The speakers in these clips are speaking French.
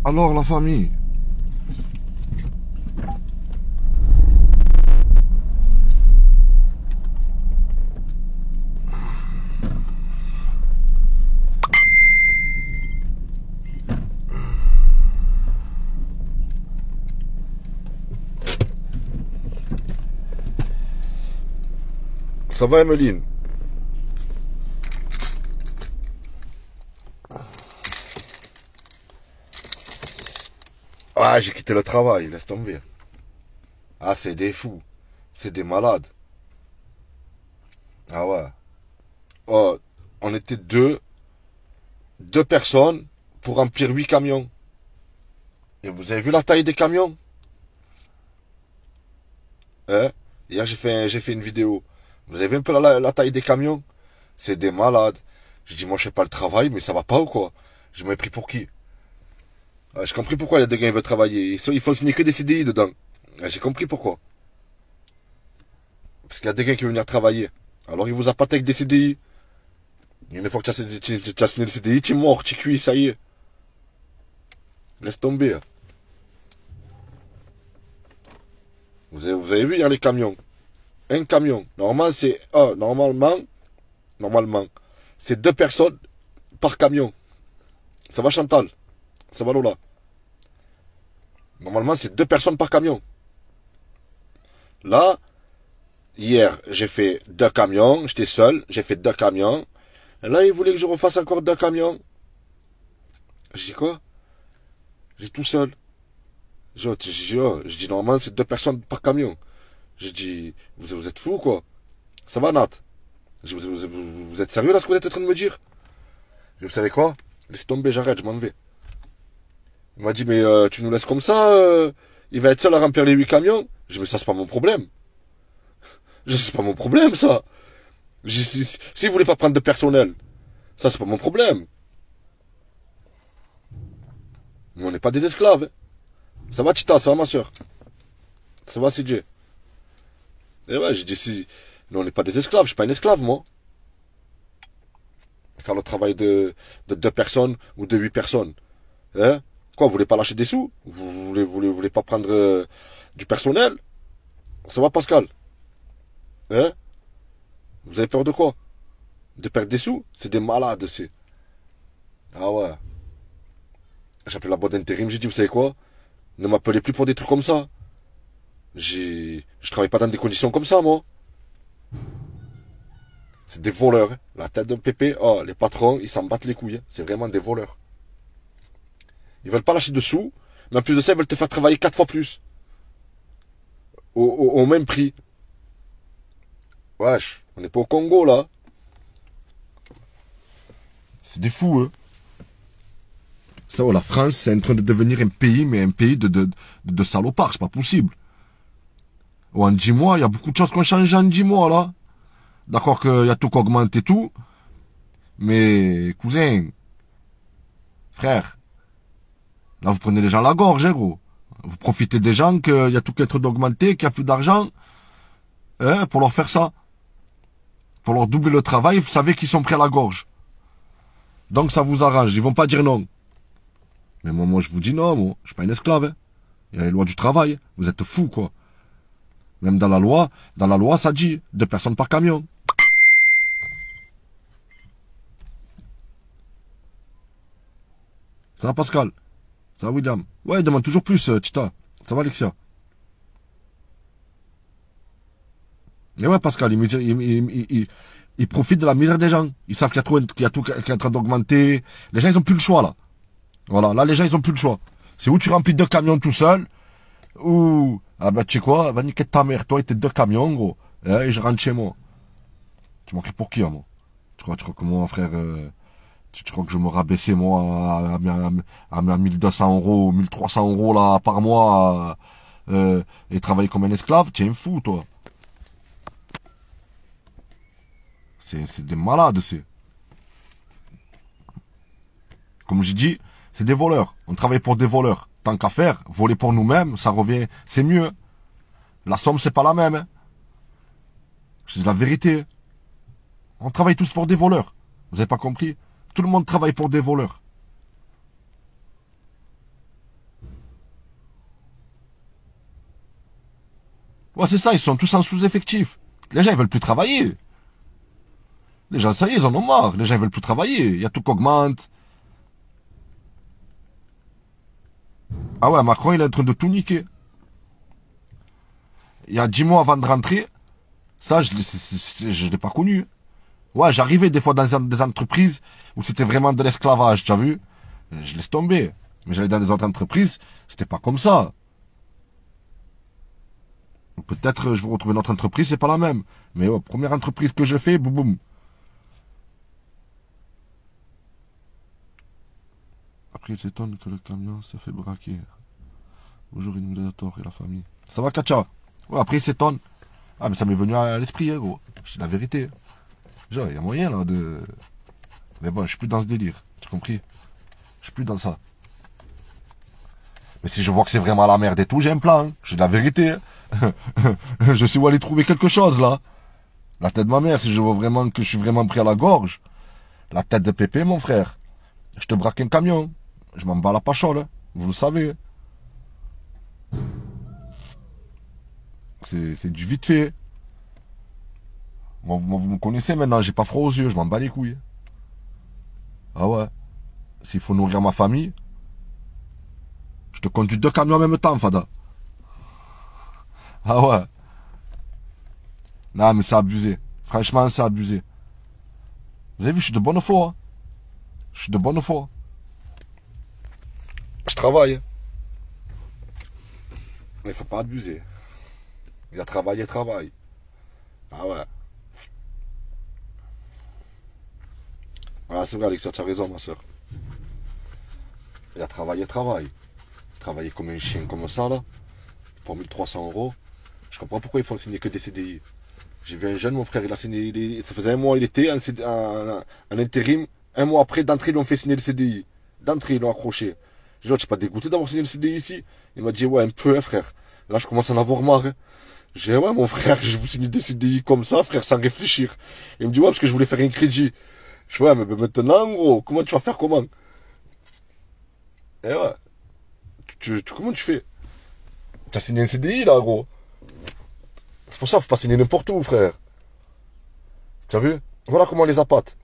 Alors la famille, ça va Emeline? Ah, j'ai quitté le travail, laisse tomber. Ah, c'est des fous, c'est des malades. Ah ouais. Oh, on était deux personnes pour remplir 8 camions. Et vous avez vu la taille des camions? Hein? Hier, j'ai fait une vidéo. Vous avez vu un peu la taille des camions? C'est des malades. J'ai dit, moi, je fais pas le travail, mais ça va pas ou quoi? Je m'ai pris pour qui? Ah, j'ai compris pourquoi il y a des gars qui veulent travailler. Il faut signer que des CDI dedans. Ah, j'ai compris pourquoi. Parce qu'il y a des gars qui veulent venir travailler. Alors, ils vous appâtent avec des CDI. Une fois que tu as signé le CDI, tu es mort, tu es cuit, ça y est. Laisse tomber. Vous avez vu hier les camions? Un camion. Normalement, c'est 2 personnes par camion. Ça va Chantal? Ça va Lola? Normalement, c'est 2 personnes par camion. Là, hier, j'ai fait 2 camions. J'étais seul, j'ai fait 2 camions. Et là, ils voulaient que je refasse encore 2 camions. J'ai dit quoi? J'ai dit tout seul. J'ai dit normalement, c'est 2 personnes par camion. J'ai dit, vous êtes fous quoi? Ça va Nat? Vous êtes sérieux là ce que vous êtes en train de me dire? Vous savez quoi? Laissez tomber, j'arrête, je m'en vais. Il m'a dit, mais tu nous laisses comme ça, il va être seul à remplir les 8 camions. J'ai dit, mais ça c'est pas mon problème. C'est pas mon problème ça. Si vous voulez pas prendre de personnel, ça c'est pas mon problème. Mais on n'est pas des esclaves. Hein. Ça va Tita, ça va ma soeur? Ça va CJ? Et ouais, j'ai dit, si... Mais on n'est pas des esclaves, je suis pas un esclave moi. Faire le travail de 2 personnes ou de 8 personnes. Hein? Quoi, vous voulez pas lâcher des sous? Vous voulez pas prendre du personnel? Ça va Pascal? Hein? Vous avez peur de quoi? De perdre des sous? C'est des malades, c'est. Ah ouais. J'ai appelé la boîte d'intérim, j'ai dit, vous savez quoi? Ne m'appelez plus pour des trucs comme ça. Je travaille pas dans des conditions comme ça, moi. C'est des voleurs. Hein. La tête d'un pépé, oh, les patrons, ils s'en battent les couilles. Hein. C'est vraiment des voleurs. Ils veulent pas lâcher de sous, mais en plus de ça, ils veulent te faire travailler 4 fois plus. Au même prix. Wesh, on n'est pas au Congo, là. C'est des fous, hein. Ça, oh, la France, c'est en train de devenir un pays, mais un pays de salopards, c'est pas possible. Oh, en 10 mois, il y a beaucoup de choses qui ont changé en 10 mois, là. D'accord qu'il y a tout qui augmente et tout. Mais, cousin, frère, là, vous prenez les gens à la gorge, hein, gros. Vous profitez des gens qu'il y a tout qui est en train d'augmenter, qu'il n'y a plus d'argent, hein, pour leur faire ça. Pour leur doubler le travail, vous savez qu'ils sont pris à la gorge. Donc, ça vous arrange. Ils vont pas dire non. Mais moi, je vous dis non, moi. Je suis pas un esclave, hein. Il y a les lois du travail. Vous êtes fous, quoi. Même dans la loi, ça dit 2 personnes par camion. Ça va, Pascal? Ça va, William? Ouais, demande toujours plus, Tita. Ça va, Alexia? Mais ouais, Pascal, il profite de la misère des gens. Ils savent qu'il y a tout qui est en train d'augmenter. Les gens, ils ont plus le choix, là. Voilà, là, les gens, ils ont plus le choix. C'est où tu remplis 2 camions tout seul, ou... Ah bah, tu sais quoi? Va niquer ta mère. Toi et tes 2 camions, gros. Et je rentre chez moi. Tu m'as pris pour qui, hein, moi? Tu crois que moi, frère... Tu crois que je me rabaisser, moi, à 1200 euros, 1300 euros, là, par mois, et travailler comme un esclave? Tu es un fou, toi. C'est des malades, c'est. Comme j'ai dit, c'est des voleurs. On travaille pour des voleurs. Tant qu'à faire, voler pour nous-mêmes, ça revient, c'est mieux. La somme, c'est pas la même. Hein. C'est la vérité. On travaille tous pour des voleurs. Vous avez pas compris? Tout le monde travaille pour des voleurs. Ouais, c'est ça, ils sont tous en sous-effectif. Les gens, ils veulent plus travailler. Les gens, ça y est, ils en ont marre. Les gens, ils veulent plus travailler. Il y a tout qui augmente. Ah ouais, Macron, il est en train de tout niquer. Il y a 10 mois avant de rentrer, ça, je ne l'ai pas connu. Ouais, j'arrivais des fois dans des entreprises où c'était vraiment de l'esclavage, tu as vu? Je laisse tomber. Mais j'allais dans des autres entreprises, c'était pas comme ça. Peut-être je vais retrouver une autre entreprise, c'est pas la même. Mais ouais, première entreprise que j'ai fait, boum boum. Après, il s'étonne que le camion se fait braquer. Bonjour, Inundator et la famille. Ça va, Katia? Ouais, après, il s'étonne. Ah, mais ça m'est venu à l'esprit, hein, gros. C'est la vérité. Genre, il y a moyen, là, de... Mais bon, je suis plus dans ce délire. Tu as compris? Je suis plus dans ça. Mais si je vois que c'est vraiment la merde et tout, j'ai un plan. Hein. J'ai de la vérité. Hein. Je sais où aller trouver quelque chose, là. La tête de ma mère, si je vois vraiment que je suis vraiment pris à la gorge. La tête de Pépé, mon frère. Je te braque un camion. Je m'en bats la pachole. Hein. Vous le savez. C'est du vite fait. Moi, vous me connaissez maintenant, j'ai pas froid aux yeux, je m'en bats les couilles. Ah ouais. S'il faut nourrir ma famille, je te conduis 2 camions en même temps, Fada. Ah ouais. Non, mais c'est abusé. Franchement, c'est abusé. Vous avez vu, je suis de bonne foi. Hein. Je suis de bonne foi. Je travaille. Mais il faut pas abuser. Il a travaillé, travail. Ah ouais. Ah, c'est vrai, Alexia, tu as raison, ma soeur. Il a travaillé, travail. Travailler comme un chien comme ça, là. Pour 1300 €. Je comprends pourquoi il faut signer que des CDI. J'ai vu un jeune, mon frère, il a signé. Ça faisait un mois, il était en intérim. Un mois après, d'entrée, ils l'ont fait signer le CDI. D'entrée, ils l'ont accroché. J'ai dit, oh, tu n'es pas dégoûté d'avoir signé le CDI ici? Il m'a dit, ouais, un peu, hein, frère. Là, je commence à en avoir marre. Hein. J'ai dit, ouais, mon frère, je vous signe des CDI comme ça, frère, sans réfléchir. Il me dit, ouais, parce que je voulais faire un crédit. Je dis, ouais, mais maintenant, gros, comment tu vas faire, comment? Eh ouais. Comment tu fais? Tu as signé un CDI, là, gros. C'est pour ça qu'il faut pas signer n'importe où, frère. Tu as vu? Voilà comment on les appâte.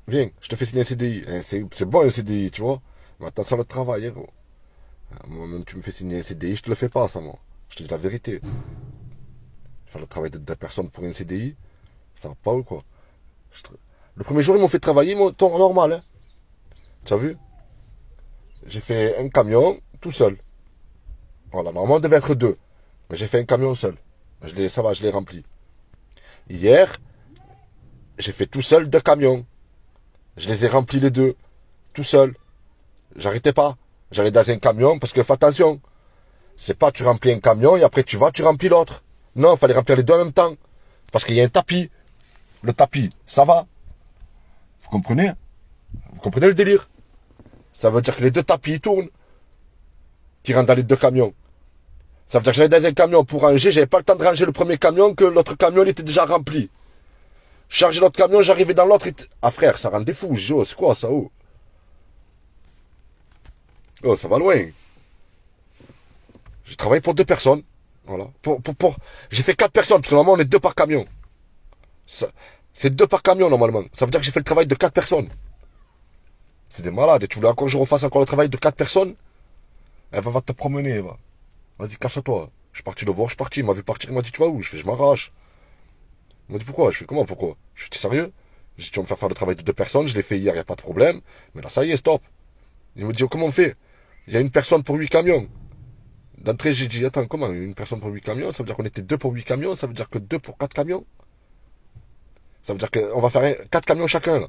Viens, je te fais signer un CDI. C'est bon un CDI, tu vois. Mais attention à le travail, hein, gros. Moi-même, tu me fais signer un CDI, je te le fais pas, ça, moi. Je te dis la vérité. Faire le travail de 2 personnes pour un CDI, ça va pas ou quoi? Le premier jour, ils m'ont fait travailler mon temps normal. Hein. Tu as vu? J'ai fait un camion tout seul. Voilà, normalement, on devait être 2. Mais j'ai fait un camion seul. Ça va, je l'ai rempli. Hier, j'ai fait tout seul 2 camions. Je les ai remplis les 2. Tout seul. J'arrêtais pas. J'allais dans un camion parce que fais attention. C'est pas tu remplis un camion et après tu remplis l'autre. Non, il fallait remplir les 2 en même temps. Parce qu'il y a un tapis. Le tapis, ça va. Vous comprenez? Vous comprenez le délire? Ça veut dire que les 2 tapis ils tournent. Qui rentrent dans les 2 camions. Ça veut dire que j'allais dans un camion pour ranger. J'avais pas le temps de ranger le premier camion que l'autre camion il était déjà rempli. Charger l'autre camion, j'arrivais dans l'autre. Ah frère, ça rend des fous. Je dis, oh, c'est quoi ça? Oh, oh ça va loin. J'ai travaillé pour 2 personnes. Voilà. J'ai fait 4 personnes, parce que normalement on est 2 par camion. C'est 2 par camion normalement. Ça veut dire que j'ai fait le travail de 4 personnes. C'est des malades. Et tu voulais encore que je refasse encore le travail de 4 personnes? Elle va te promener, va. Vas-y, casse-toi. Je suis parti le voir, je suis parti. Il m'a vu partir, il m'a dit, tu vas où? Je fais, je m'arrache. Il m'a dit, pourquoi? Je fais, comment, pourquoi? Je fais, t'es sérieux? J'ai dit, tu vas me faire le travail de 2 personnes, je l'ai fait hier, il n'y a pas de problème. Mais là, ça y est, stop. Il me dit, oh, comment on fait? Il y a une personne pour 8 camions. D'entrée, j'ai dit, attends, comment? Une personne pour 8 camions? Ça veut dire qu'on était 2 pour 8 camions? Ça veut dire que 2 pour 4 camions? Ça veut dire qu'on va faire 4 camions chacun, là.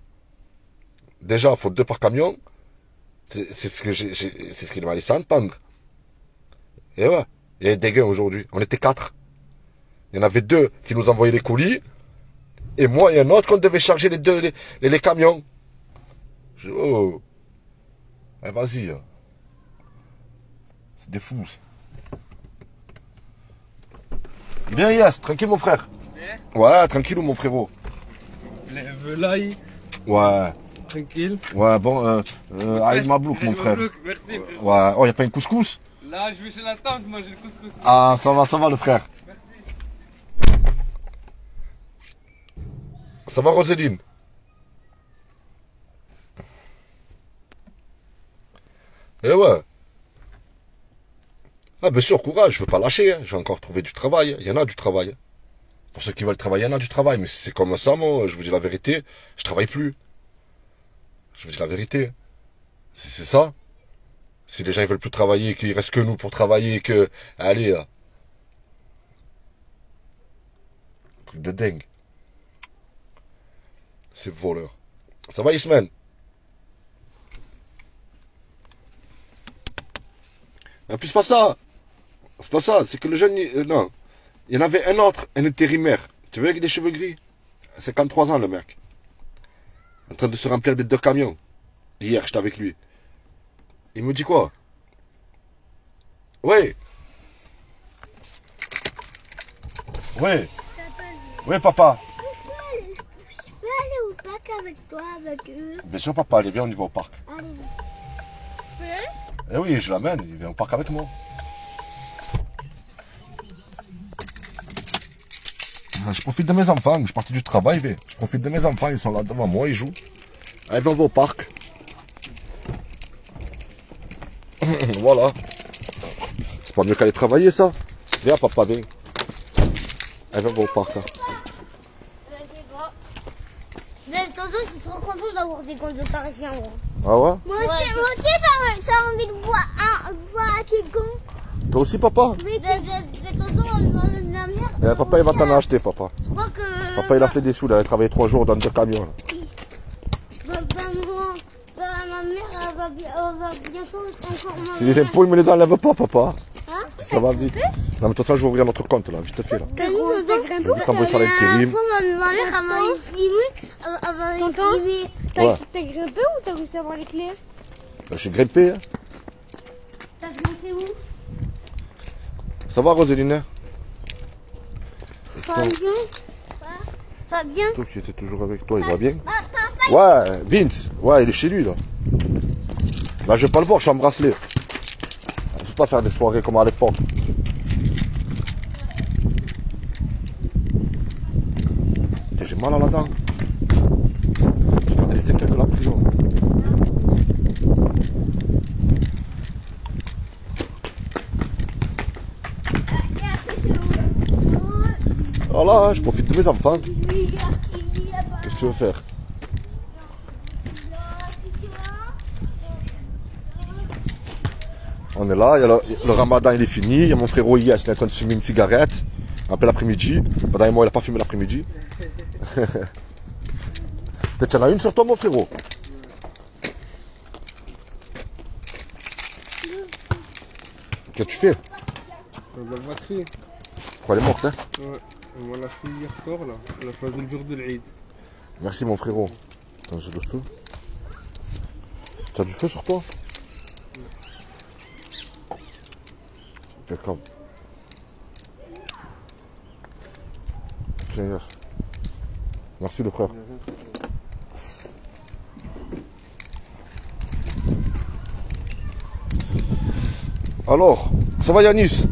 Déjà, il faut 2 par camion. C'est ce qu'il m'a laissé entendre. Et ouais, il y a des gains aujourd'hui. On était 4. Il y en avait 2 qui nous envoyaient les colis. Et moi et un autre qu'on devait charger les camions. Je dis, oh. Eh, vas-y. C'est des fous. Bien, yes, tranquille, mon frère. Ouais, tranquille, mon frérot. Les volailles. Ouais. Tranquille. Ouais, bon, Aïd Mablouk, mon frère. Merci, frère. Ouais, oh, y a pas une couscous? Là, je vais chez la tante manger le couscous. Ah, ça va, le frère. Merci. Ça va, Roseline? Eh ouais. Ah, bien sûr, courage, je veux pas lâcher. Hein. Je vais encore trouver du travail. Il y en a du travail. Pour ceux qui veulent travailler, il y en a du travail. Mais si c'est comme ça, moi, je vous dis la vérité, je travaille plus. Je vous dis la vérité. Si c'est ça. Si les gens ils veulent plus travailler, qu'il reste que nous pour travailler, que... Allez, là. Truc de dingue. C'est voleur. Ça va, Ismaël? En plus, c'est pas ça. C'est pas ça. C'est que le jeune... non. Il y en avait un autre, un intérimaire. Tu vois, avec des cheveux gris. 53 ans, le mec. En train de se remplir des 2 camions. Hier, j'étais avec lui. Il me dit quoi? Ouais. Ouais. Ouais, papa. Je peux aller au parc avec toi, avec eux. Bien sûr, papa. Allez, viens, on y va au parc. Allez. Eh oui, je l'amène. Il vient au parc avec moi. Je profite de mes enfants. Je suis parti du travail. Je profite de mes enfants. Ils sont là devant moi. Ils jouent. Allez, viens, on va au parc. Voilà. C'est pas mieux qu'aller travailler, ça. Viens, papa, viens. Allez, viens, on va au parc. Là. De toute façon, je suis trop content d'avoir des gants de parisien. Ah ouais? Moi aussi, ça a envie de voir tes gants. Toi aussi, papa? Oui, de toute façon, la mère. Papa, il va t'en acheter, papa. Je crois que. Papa, il a fait des sous. Il a travaillé 3 jours dans 2 camions. Là. Ma mère, elle va bientôt encore manger. Si les impôts, ils me les enlèvent pas, papa. Hein? Ça va vite. Non, mais de toute façon, je vais ouvrir notre compte, là. Vite fait, là. T'as vu, Je vais t'envoyer sur l'intérim. Ma mère, elle m'a exprimé. Elle m'a exprimé. Ouais. T'as grimpé ou t'as réussi à avoir les clés? Là, je suis grimpé. Hein. T'as grimpé où? Ça va, Roseline? Ça va bien? Ça va bien? Toi qui étais toujours avec toi, il va bien? Papa, Ouais, Vince. Ouais, il est chez lui, là. Là, je vais pas le voir, je suis en bracelet. Je peux pas faire des soirées comme à l'époque. J'ai mal à la dent. J'ai regardé les séquelles de la prison. Voilà, je profite de mes enfants. Qu'est-ce que tu veux faire? On est là, il y a le ramadan il est fini, il y a mon frérot Yes qui est en train de fumer une cigarette, un peu l'après-midi. Pendant moi il n'a pas fumé l'après-midi. Peut-être qu'il y en a une sur toi mon frérot. Qu'est-ce que tu fais? La batterie. Pourquoi elle est morte hein? Ouais. On l'a fait hier soir là. On a choisi le jour de l'Eid. Merci mon frérot. Attends, j'ai le feu. Tu as du feu sur toi? Impeccable. Tiens, Yes. Merci le frère. Alors, ça va Yanis?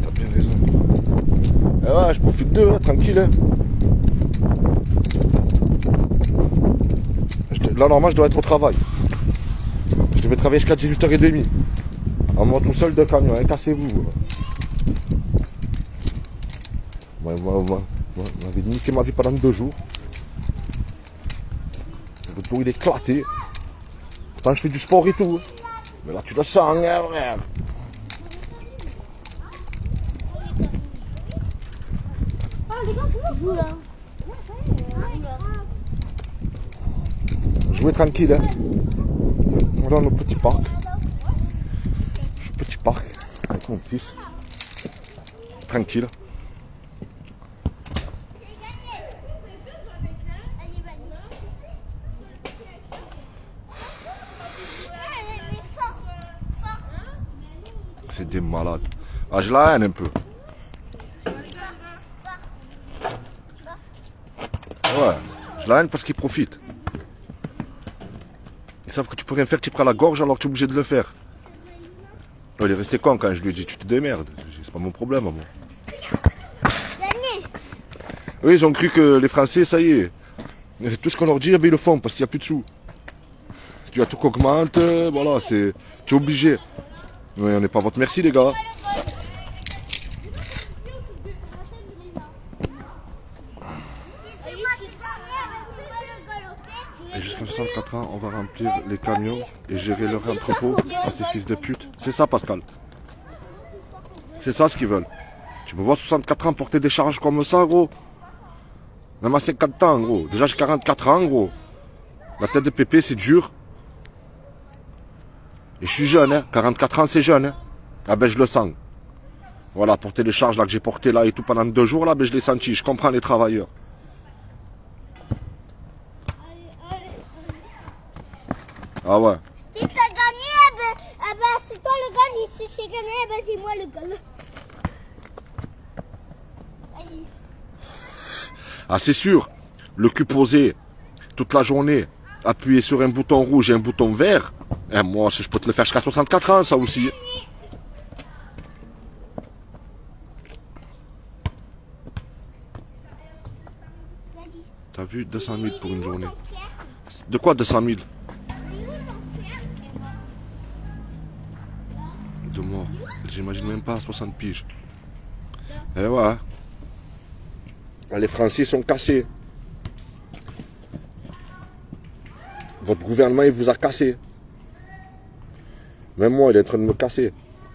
T'as bien raison. Eh ouais, je profite d'eux, hein, tranquille. Hein. Là, normalement, je dois être au travail. Je devais travailler jusqu'à 18h30. En moi tout seul, 2 camions, hein, cassez-vous. Moi, m'avait niqué ma vie pendant 2 jours. Le dos, il est éclaté. Pourtant, je fais du sport et tout. Mais là, tu le sens, hein, frère. Jouer tranquille, hein. Voilà notre petit parc. Petit parc avec mon fils. Tranquille. C'est des malades. Ah, je la haine un peu. Ouais, je la haine parce qu'ils profitent. Ils savent que tu peux rien faire, tu prends la gorge alors que tu es obligé de le faire. Oh, il est resté con quand je lui ai dit tu te démerdes. C'est pas mon problème, moi. Eux, ils ont cru que les Français, ça y est. Tout ce qu'on leur dit, eh ben, ils le font parce qu'il n'y a plus de sous. Tu as tout qu'augmente, voilà, c'est. Tu es obligé. Mais on n'est pas à votre merci, les gars. Et jusqu'à 64 ans, on va remplir les camions et gérer leur entrepôt à ces fils de pute. C'est ça, Pascal. C'est ça ce qu'ils veulent. Tu me vois 64 ans porter des charges comme ça, gros. Même à 50 ans, gros. Déjà, j'ai 44 ans, gros. La tête de pépé, c'est dur. Et je suis jeune, hein. 44 ans, c'est jeune, hein. Ah ben, je le sens. Voilà, porter les charges là que j'ai portées là et tout pendant 2 jours, là, ben, je l'ai senti. Je comprends les travailleurs. Ah ouais. Si t'as gagné, c'est toi le gagne. Et si j'ai gagné, c'est moi le gagne. Ah, c'est sûr. Le cul posé toute la journée, appuyer sur un bouton rouge et un bouton vert. Eh, moi, je peux te le faire jusqu'à 64 ans, ça aussi. T'as vu 200 000 pour une journée. De quoi 200 000? De mort. J'imagine même pas à 60 piges. Eh ouais. Les Français sont cassés. Votre gouvernement, il vous a cassé. Même moi, il est en train de me casser.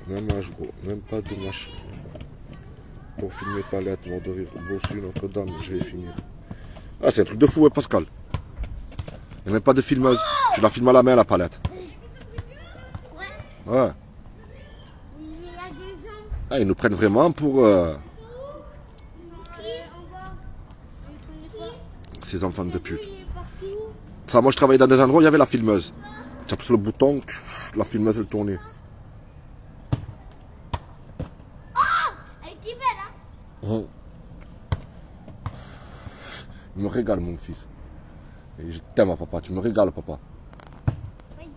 Même âge, gros. Même pas de machin. Pour filmer Palette, mort de rire. Bossu, Notre-Dame, je vais finir. Ah, c'est un truc de fou, hein, Pascal. Il n'y a même pas de filmeuse. Tu la filmes à la main, la Palette. Ouais. Ah, ils nous prennent vraiment pour... Ces enfants de pute. Ça, moi, je travaillais dans des endroits où il y avait la filmeuse. Tu appuies sur le bouton, la filmeuse, elle tournait. Elle est belle, hein? Oh. Il me régale, mon fils. Et je t'aime, papa. Tu me régales, papa. Oui.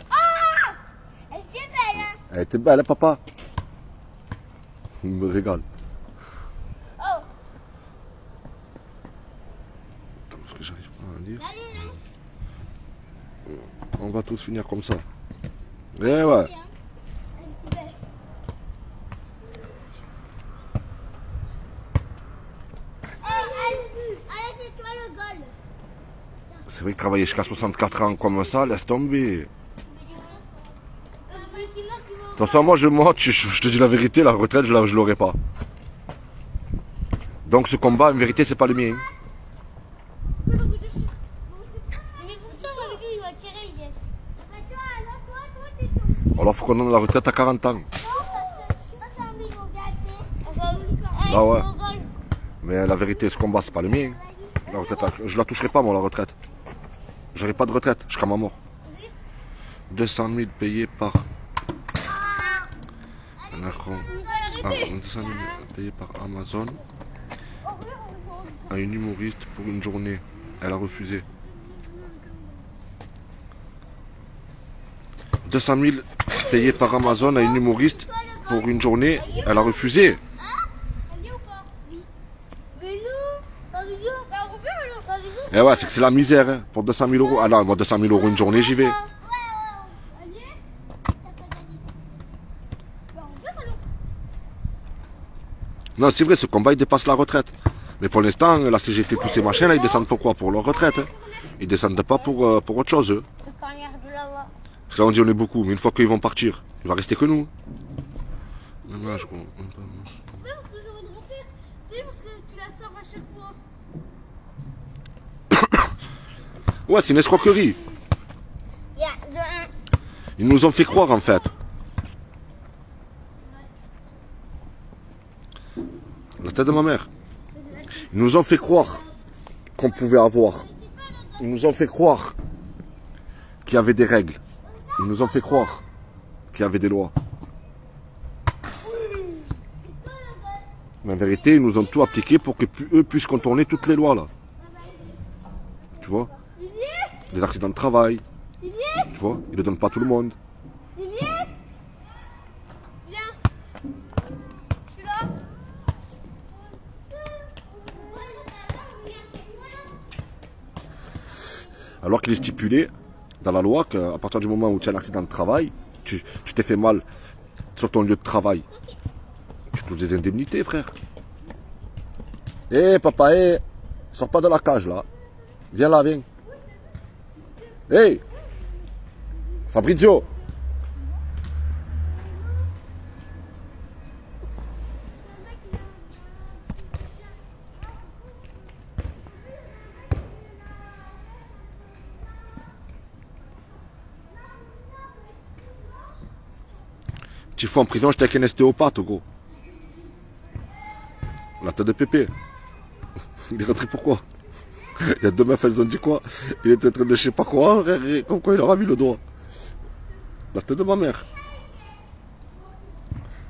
Ah! Elle était belle, hein? Elle était belle, hein, papa. Il me régale. Oh! Attends, parce que j'arrive pas à lire. Allez, non. On va tous finir comme ça. Eh ouais. Elle était belle. Allez, c'est toi le goal. C'est vrai que travailler jusqu'à 64 ans comme ça, laisse tomber. De toute façon, moi, je te dis la vérité, la retraite, je l'aurai pas. Donc ce combat, en vérité, c'est pas le mien. Mais pour ça, on dit il va tirer, yes. Alors, faut qu'on donne la retraite à 40 ans. Là, ouais. Mais la vérité, ce combat, c'est pas le mien. La retraite, je la toucherai pas, moi, la retraite. J'aurai pas de retraite, jusqu'à ma mort. 200 000 payés par... 200 000 payés par Amazon à une humoriste pour une journée. Elle a refusé. 200 000 payés par Amazon à une humoriste pour une journée. Elle a refusé. Eh ouais, c'est que c'est la misère, hein, pour 200 000 euros. Ah non, moi 200 000 euros une journée, j'y vais. Non, c'est vrai, ce combat, il dépasse la retraite. Mais pour l'instant, la CGT, tous ces machins, là, ils descendent pour quoi? Pour leur retraite. Hein. Ils descendent pas pour autre chose, eux. Parce que là, on dit on est beaucoup, mais une fois qu'ils vont partir, il va rester que nous. Dommage, gros. Ouais, c'est une escroquerie. Ils nous ont fait croire, en fait. La tête de ma mère. Ils nous ont fait croire qu'on pouvait avoir. Ils nous ont fait croire qu'il y avait des règles. Ils nous ont fait croire qu'il y avait des lois. Mais en vérité, ils nous ont tout appliqué pour que eux puissent contourner toutes les lois, là. Tu vois? Les accidents de travail. Tu vois? Ils ne le donnent pas à tout le monde. Alors qu'il est stipulé dans la loi qu'à partir du moment où tu as un accident de travail, tu t'es fait mal sur ton lieu de travail, tu touches des indemnités, frère. Hé, papa, hé, sors pas de la cage, là. Viens là, viens. Hé, Fabrizio. Tu fous en prison, j'étais avec un ostéopathe, gros. La tête de Pépé. Il est rentré pourquoi? Il y a deux meufs, elles ont dit quoi? Il était en train de je sais pas quoi, comme quoi il aura mis le doigt. La tête de ma mère.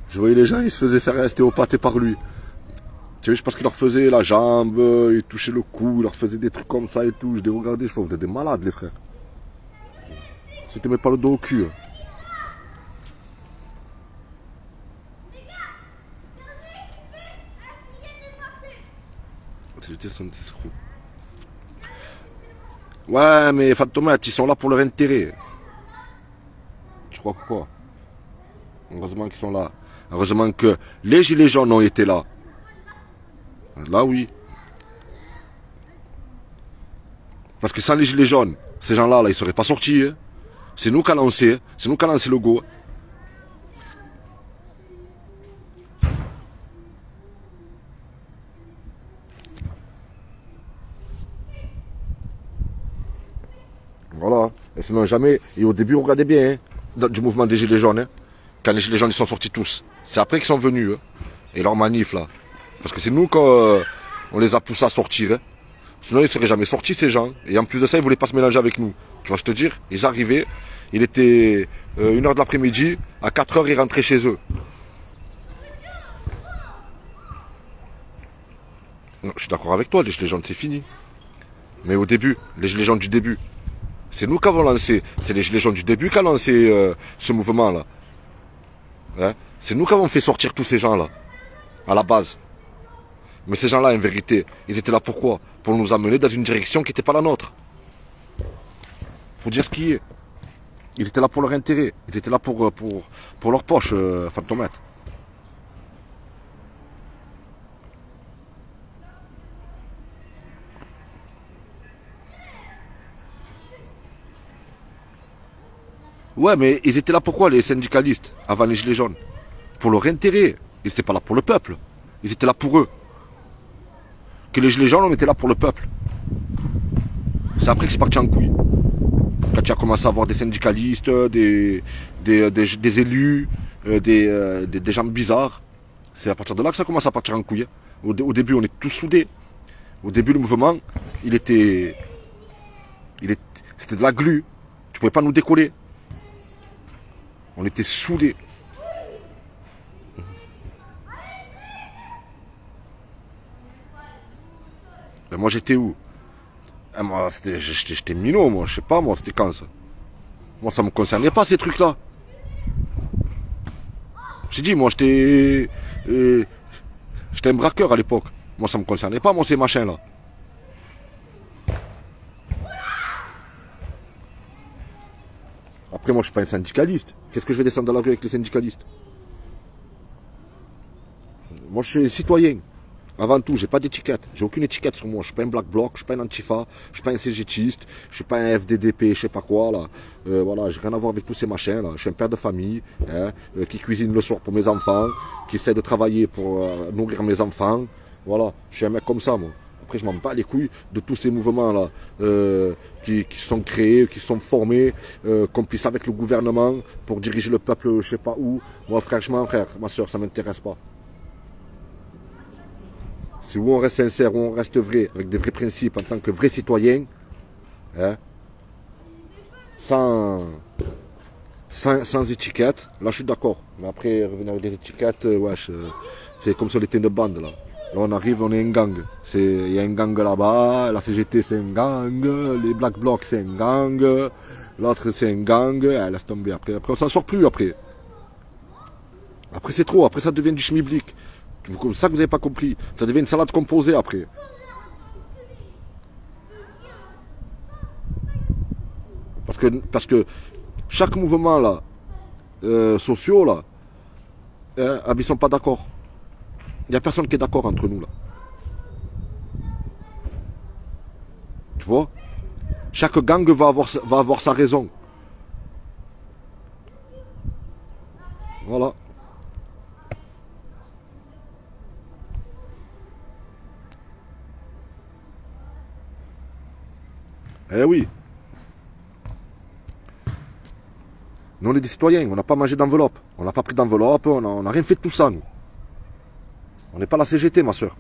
Je voyais les gens, ils se faisaient faire un ostéopathe par lui. Tu vois, je pense qu'il leur faisait la jambe, il touchait le cou, il leur faisait des trucs comme ça et tout. Je les regardais, je fais, vous êtes des malades, les frères. C'était même pas le dos au cul. Ouais, mais Fantomates, ils sont là pour leur intérêt. Tu crois quoi? Heureusement qu'ils sont là. Heureusement que les gilets jaunes ont été là. Là, oui. Parce que sans les gilets jaunes, ces gens-là, ils ne seraient pas sortis. Hein. C'est nous qui avons lancé. C'est nous qui avons lancé le go. Voilà. Et sinon, jamais. Et au début, regardez bien, hein, du mouvement des Gilets jaunes. Hein, quand les Gilets jaunes ils sont sortis tous. C'est après qu'ils sont venus. Hein, et leur manif, là. Parce que c'est nous qu'on les a poussés à sortir. Hein. Sinon, ils ne seraient jamais sortis, ces gens. Et en plus de ça, ils ne voulaient pas se mélanger avec nous. Tu vois, je te dire, ils arrivaient. Il était 1h de l'après-midi. À 4h, ils rentraient chez eux. Non, je suis d'accord avec toi, les Gilets jaunes, c'est fini. Mais au début, les Gilets jaunes du début. C'est nous qui avons lancé, c'est les Gilets jaunes du début qui ont lancé ce mouvement-là. Hein? C'est nous qui avons fait sortir tous ces gens-là, à la base. Mais ces gens-là, en vérité, ils étaient là pourquoi? Pour nous amener dans une direction qui n'était pas la nôtre. Faut dire ce qui est. Ils étaient là pour leur intérêt, ils étaient là pour leur poche, Fantomates. Ouais, mais ils étaient là pourquoi, les syndicalistes, avant les Gilets jaunes? Pour leur intérêt. Ils n'étaient pas là pour le peuple. Ils étaient là pour eux. Que les Gilets jaunes, on était là pour le peuple. C'est après que c'est parti en couille. Quand tu as commencé à avoir des syndicalistes, des élus, des gens bizarres. C'est à partir de là que ça commence à partir en couille. Au début, on est tous soudés. Au début, le mouvement, c'était de la glu. Tu pouvais pas nous décoller. On était soudés. Ben moi j'étais où? Moi j'étais minot, moi, je sais pas, moi, c'était quand ça? Moi ça me concernait pas ces trucs-là. J'ai dit, moi j'étais un braqueur à l'époque. Moi ça me concernait pas, moi, ces machins-là. Après, moi, je suis pas un syndicaliste. Qu'est-ce que je vais descendre dans la rue avec les syndicalistes? Moi, je suis citoyen. Avant tout, j'ai pas d'étiquette. J'ai aucune étiquette sur moi. Je suis pas un black bloc, je suis pas un antifa, je suis pas un CGTiste, je suis pas un FDDP, je sais pas quoi, là. Voilà, j'ai rien à voir avec tous ces machins, là. Je suis un père de famille, hein, qui cuisine le soir pour mes enfants, qui essaie de travailler pour nourrir mes enfants. Voilà, je suis un mec comme ça, moi. Après, je m'en bats les couilles de tous ces mouvements-là qui sont créés, qui sont formés, complices avec le gouvernement pour diriger le peuple, je sais pas où. Moi, franchement, frère, ma soeur, ça m'intéresse pas. C'est où on reste sincère, où on reste vrai, avec des vrais principes en tant que vrai citoyen, hein, sans étiquette. Là, je suis d'accord. Mais après, revenir avec des étiquettes, wesh, c'est comme si on était une bande, là. Là, on arrive, on est un gang. Il y a un gang là-bas, la CGT, c'est un gang, les Black Blocs, c'est un gang, l'autre, c'est un gang. Laisse tomber. Après, on s'en sort plus, après. Après, c'est trop. Après, ça devient du schmilblick. C'est ça que vous n'avez pas compris. Ça devient une salade composée, après. Parce que chaque mouvement là, sociaux là, ils sont pas d'accord. Il n'y a personne qui est d'accord entre nous là. Tu vois? Chaque gang va avoir sa raison. Voilà. Eh oui. Nous on est des citoyens, on n'a pas mangé d'enveloppe. On n'a pas pris d'enveloppe, on n'a rien fait de tout ça nous. On n'est pas la CGT ma soeur.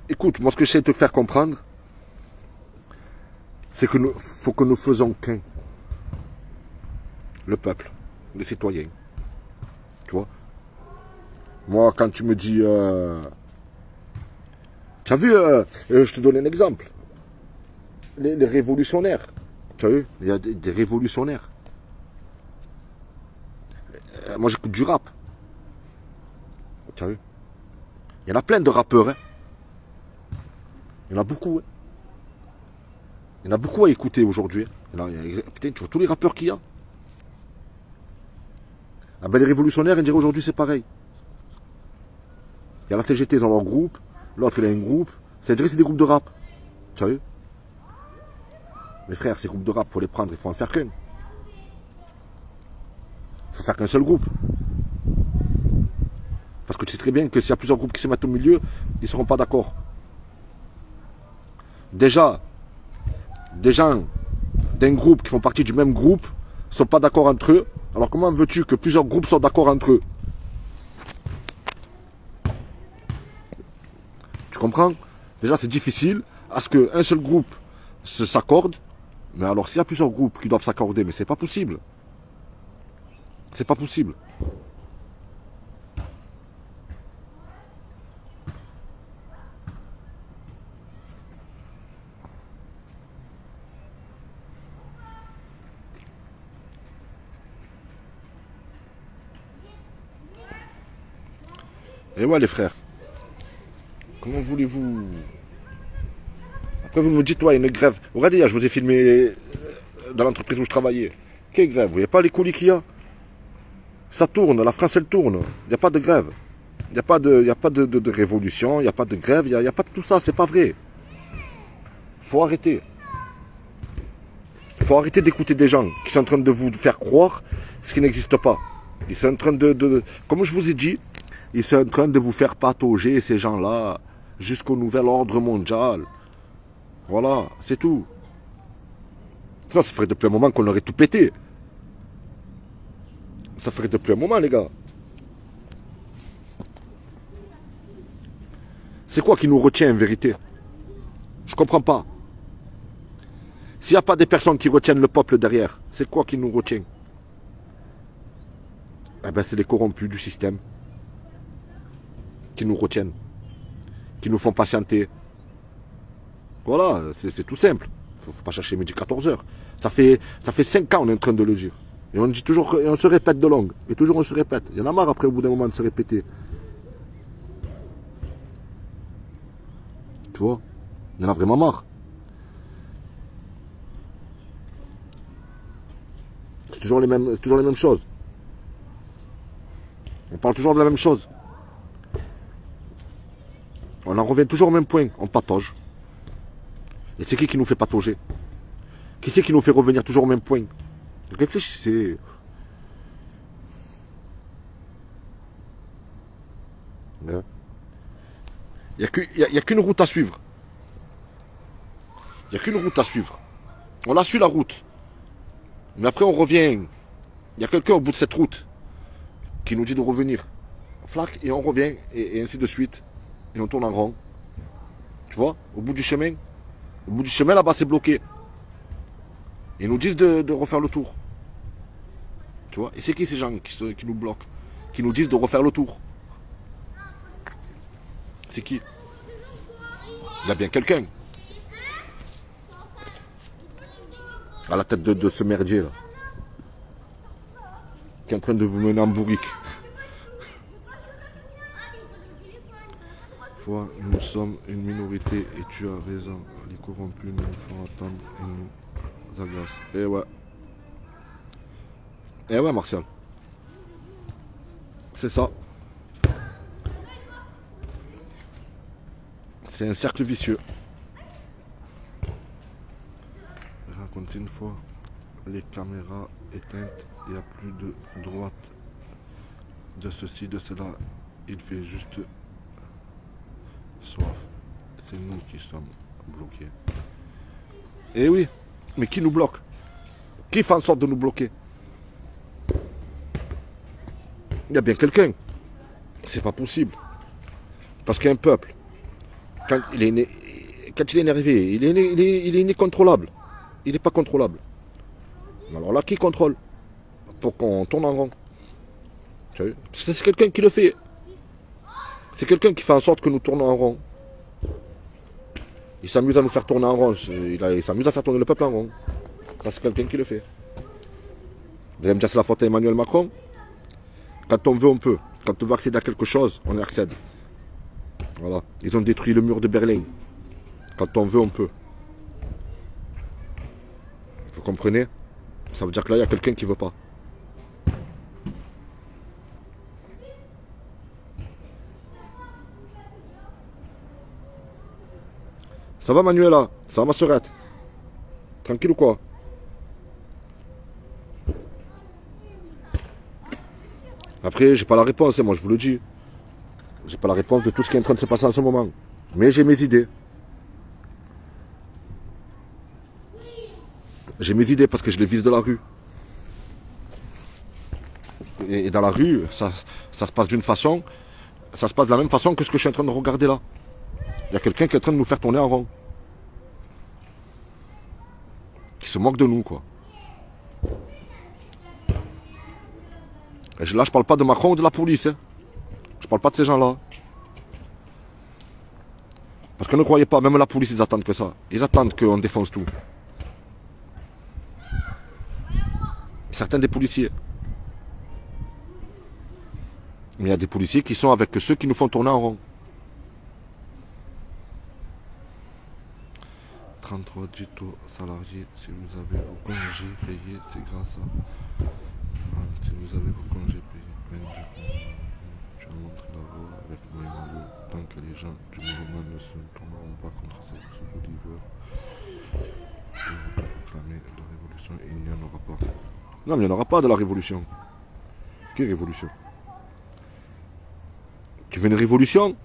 Écoute, moi ce que j'essaie de te faire comprendre, c'est que faut que nous faisons qu'un. Le peuple, les citoyens. Tu vois? Moi, quand tu me dis... tu as vu, je te donne un exemple. Les révolutionnaires. Tu as vu? Il y a des révolutionnaires. Moi, j'écoute du rap. Tu as vu? Il y en a plein de rappeurs. Hein. Il y en a beaucoup. Hein. Il y en a beaucoup à écouter aujourd'hui. Putain, tu vois tous les rappeurs qu'il y a. Ah ben les révolutionnaires, on dirait aujourd'hui c'est pareil. Il y a la CGT dans leur groupe, l'autre il a un groupe. C'est des groupes de rap. Tu as vu? Mes frères, ces groupes de rap, il faut les prendre, il faut en faire qu'un. Il faut faire qu'un seul groupe. Parce que tu sais très bien que s'il y a plusieurs groupes qui se mettent au milieu, ils ne seront pas d'accord. Déjà, des gens d'un groupe qui font partie du même groupe ne sont pas d'accord entre eux. Alors comment veux-tu que plusieurs groupes soient d'accord entre eux? Tu comprends? Déjà c'est difficile à ce qu'un seul groupe s'accorde. Mais alors s'il y a plusieurs groupes qui doivent s'accorder, mais c'est pas possible. C'est pas possible. Et ouais les frères, comment voulez-vous... Après vous me dites, ouais, une grève. Regardez, hier, je vous ai filmé dans l'entreprise où je travaillais. Quelle grève? Vous voyez pas les colis qu'il y a? Ça tourne, la France elle tourne. Il n'y a pas de grève. Il n'y a pas de révolution, il n'y a pas de grève, il n'y a pas de tout ça, c'est pas vrai. Faut arrêter. Faut arrêter d'écouter des gens qui sont en train de vous faire croire ce qui n'existe pas. Ils sont en train comme je vous ai dit, ils sont en train de vous faire patauger ces gens-là jusqu'au nouvel ordre mondial. Voilà, c'est tout. Ça ferait depuis un moment qu'on aurait tout pété. Ça ferait depuis un moment, les gars. C'est quoi qui nous retient en vérité? Je comprends pas. S'il n'y a pas des personnes qui retiennent le peuple derrière, c'est quoi qui nous retient? Eh ben c'est les corrompus du système qui nous retiennent, qui nous font patienter. Voilà, c'est tout simple. Faut pas chercher midi 14h. Ça fait 5 ans on est en train de le dire. Et on dit toujours, et on se répète de langue. Et toujours on se répète. Il y en a marre après au bout d'un moment de se répéter. Tu vois? Il y en a vraiment marre. C'est toujours les mêmes choses. On parle toujours de la même chose. On en revient toujours au même point. On patauge. Et c'est qui nous fait patauger? Qui c'est qui nous fait revenir toujours au même point? Réfléchissez. Il n'y a qu'une route à suivre. Il n'y a qu'une route à suivre. On a su la route. Mais après on revient. Il y a quelqu'un au bout de cette route qui nous dit de revenir. Flac, et on revient, et ainsi de suite. Et on tourne en rond. Tu vois, au bout du chemin. Au bout du chemin, là-bas, c'est bloqué. Ils nous disent de refaire le tour. Tu vois, et c'est qui ces gens qui nous bloquent? Qui nous disent de refaire le tour? C'est qui? Il y a bien quelqu'un. À la tête de ce merdier, là. Qui est en train de vous mener en bourrique. fois, nous sommes une minorité et tu as raison. Les corrompus nous font attendre et nous agacent. Eh ouais. Eh ouais, Martial. C'est ça. C'est un cercle vicieux. Raconte une fois, les caméras éteintes, il n'y a plus de droite, de ceci, de cela. Il fait juste soif. C'est nous qui sommes bloqués. Eh oui, mais qui nous bloque? Qui fait en sorte de nous bloquer? Il y a bien quelqu'un. C'est pas possible. Parce qu'un peuple, quand il est énervé, il est incontrôlable. Il n'est pas contrôlable. Alors là, qui contrôle? Pour qu'on tourne en rond. C'est quelqu'un qui le fait. C'est quelqu'un qui fait en sorte que nous tournons en rond. Il s'amuse à nous faire tourner en rond. Il s'amuse à faire tourner le peuple en rond. Ça, c'est quelqu'un qui le fait. Vous allez me dire c'est la faute à Emmanuel Macron? Quand on veut, on peut. Quand on veut accéder à quelque chose, on y accède. Voilà. Ils ont détruit le mur de Berlin. Quand on veut, on peut. Vous comprenez? Ça veut dire que là, il y a quelqu'un qui ne veut pas. Ça va, Manuela? Ça va, ma sœurette? Tranquille ou quoi? Après, j'ai pas la réponse, moi je vous le dis. J'ai pas la réponse de tout ce qui est en train de se passer en ce moment. Mais j'ai mes idées. J'ai mes idées parce que je les vise de la rue. Et dans la rue, ça se passe d'une façon, ça se passe de la même façon que ce que je suis en train de regarder là. Il y a quelqu'un qui est en train de nous faire tourner en rond. Qui se moque de nous, quoi. Et là, je parle pas de Macron ou de la police. Hein. Je parle pas de ces gens-là. Parce que ne croyez pas, même la police, ils attendent que ça. Ils attendent qu'on défonce tout. Certains des policiers. Mais il y a des policiers qui sont avec ceux qui nous font tourner en rond. 33 ditos salariés, si vous avez vos congés payés, c'est grâce à... Si vous avez vos congés payés, tu as montré la voie avec moi et Malo, tant que les gens du mouvement ne se tourneront pas contre ce Bolivar et proclamer la révolution, il n'y en aura pas. Non, mais il n'y en aura pas de la révolution. Quelle révolution? Tu veux une révolution?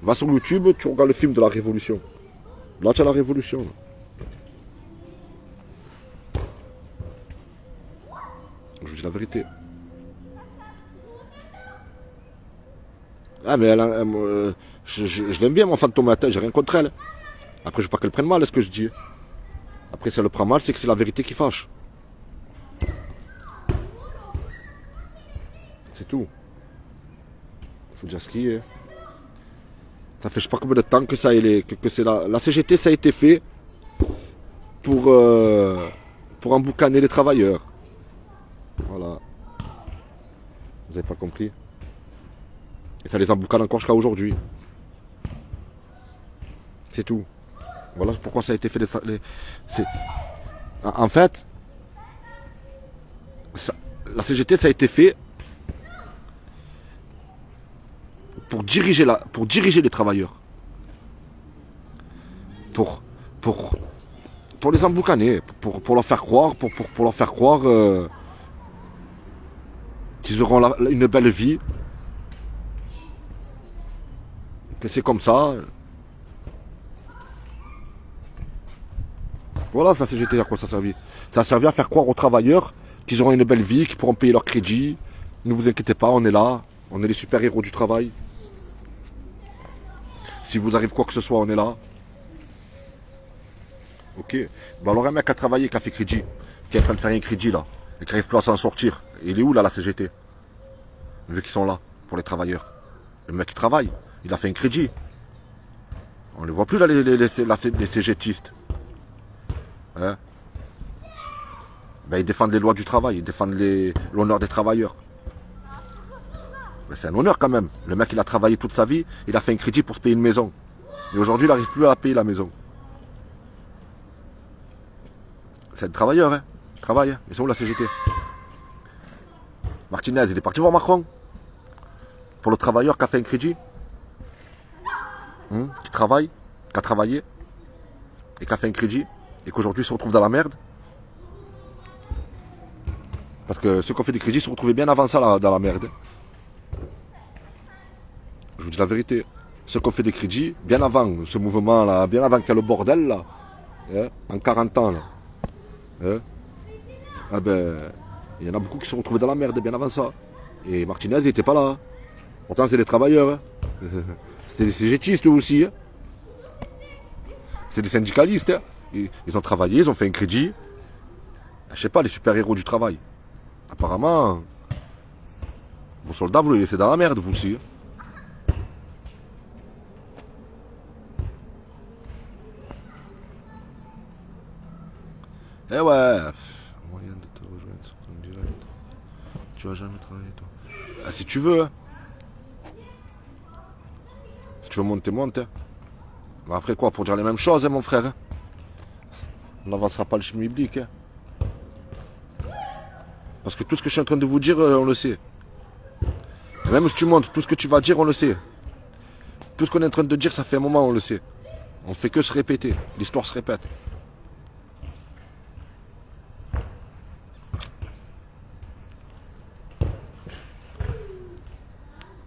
Va sur YouTube, tu regardes le film de la révolution. Là, tu as la révolution. Là. Je vous dis la vérité. Ah, mais elle, je l'aime bien, mon Fantomata, j'ai rien contre elle. Après, je veux pas qu'elle prenne mal ce que je dis. Après, si elle le prend mal, c'est que c'est la vérité qui fâche. C'est tout. Il faut dire ce qui est. Ça fait je sais pas combien de temps que ça que c'est la CGT, ça a été fait pour emboucaner les travailleurs. Voilà. Vous n'avez pas compris. Et ça les emboucane encore jusqu'à aujourd'hui. C'est tout. Voilà pourquoi ça a été fait. En fait, la CGT, ça a été fait pour diriger les travailleurs. Pour les emboucaner, pour leur faire croire, pour leur faire croire qu'ils auront une belle vie, que c'est comme ça. Voilà, la CGT, à quoi ça a servi? Ça a servi à faire croire aux travailleurs qu'ils auront une belle vie, qu'ils pourront payer leur crédit. Ne vous inquiétez pas, on est là, on est les super-héros du travail. Si vous arrive quoi que ce soit, on est là. Ok. Ben alors un mec qui a travaillé, qui a fait crédit, qui est en train de faire un crédit là, et qui n'arrive plus à s'en sortir. Il est où là la CGT? Vu qu'ils sont là, pour les travailleurs. Le mec qui travaille, il a fait un crédit. On ne les voit plus là, les CGTistes. Hein? Ben ils défendent les lois du travail, ils défendent l'honneur des travailleurs. Ben, c'est un honneur quand même. Le mec, il a travaillé toute sa vie, il a fait un crédit pour se payer une maison. Et aujourd'hui, il n'arrive plus à payer la maison. C'est un travailleur, hein. Il travaille, hein. Ils sont où la CGT? Martinez, il est parti voir Macron. Pour le travailleur qui a fait un crédit. Qui travaille, qui a travaillé. Et qui a fait un crédit. Et qu'aujourd'hui se retrouve dans la merde. Parce que ceux qui ont fait des crédits se retrouvaient bien avant ça dans la merde. Je vous dis la vérité. Ceux qui ont fait des crédits, bien avant ce mouvement-là, bien avant qu'il y ait le bordel, là, hein, en 40 ans, là, hein, ah ben, il y en a beaucoup qui se sont retrouvés dans la merde bien avant ça. Et Martinez, il n'était pas là. Pourtant, c'est des travailleurs. Hein. C'est des CGTistes aussi. Hein. C'est des syndicalistes. Hein. Ils ont travaillé, ils ont fait un crédit. Je sais pas, les super-héros du travail. Apparemment, vos soldats, vous les laissez dans la merde, vous aussi. Eh ouais, moyen de te rejoindre sur ton direct. Tu vas jamais travailler, toi. Ah, si tu veux, hein. Si tu veux monter, monte. Hein. Mais après quoi, pour dire les mêmes choses, hein, mon frère. Hein. On n'avancera pas le chemin biblique. Hein. Parce que tout ce que je suis en train de vous dire, on le sait. Et même si tu montes, tout ce que tu vas dire, on le sait. Tout ce qu'on est en train de dire, ça fait un moment, on le sait. On fait que se répéter. L'histoire se répète.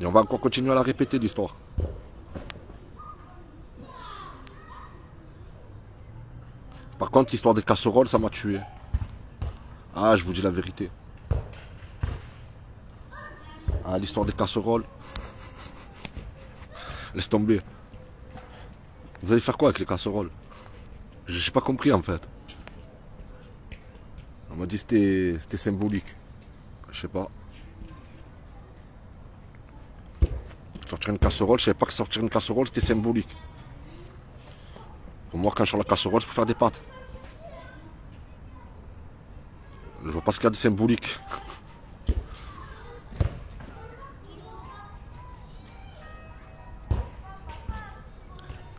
Et on va encore continuer à la répéter, l'histoire. Par contre, l'histoire des casseroles, ça m'a tué. Ah, je vous dis la vérité. Ah, l'histoire des casseroles. Laisse tomber. Vous allez faire quoi avec les casseroles? J'ai pas compris en fait. On m'a dit que c'était symbolique. Je sais pas. Sortir une casserole, je savais pas que sortir une casserole c'était symbolique. Pour moi, quand je sors la casserole, je peux faire des pâtes. Je vois pas ce qu'il y a de symbolique.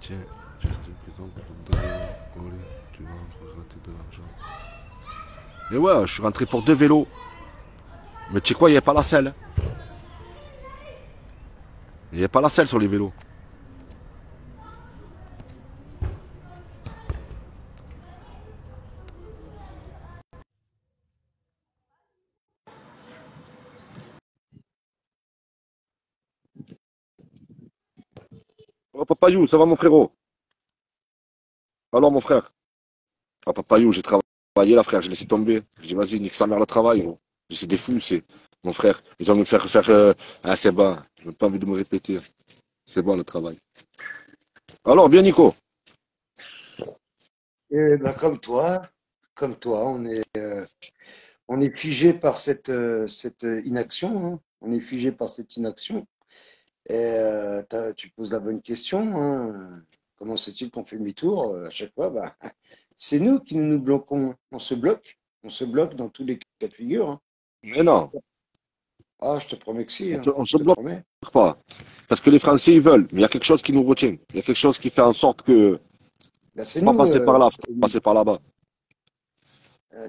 Tiens, tu es une prison pour te donner tu vas regretter de l'argent. Et ouais, je suis rentré pour 2 vélos. Mais tu sais quoi, il n'y avait pas la selle. Il n'y avait pas la selle sur les vélos. Oh Papayou, ça va mon frérot? Alors mon frère? Ah Papayou, j'ai travaillé là frère, j'ai laissé tomber. Je dis vas-y, nique sa mère le travail. Gros. C'est des fous, c'est mon frère. Ils vont me faire ah c'est bon, je n'ai pas envie de me répéter. C'est bon le travail. Alors bien Nico? Eh ben, comme toi, on est figé par cette inaction, hein. On est figé par cette inaction. Et tu poses la bonne question, hein. Comment se fait-il qu'on fait demi-tour à chaque fois? Bah, c'est nous qui nous bloquons. On se bloque dans tous les cas de figure, hein. Mais non, Ah, je te promets que si, hein. on Je se te bloque promets. pas. Parce que les Français ils veulent, mais il y a quelque chose qui nous retient. Il y a quelque chose qui fait en sorte que Bah, c'est faut pas nous. passer par là, faut pas passer par là-bas.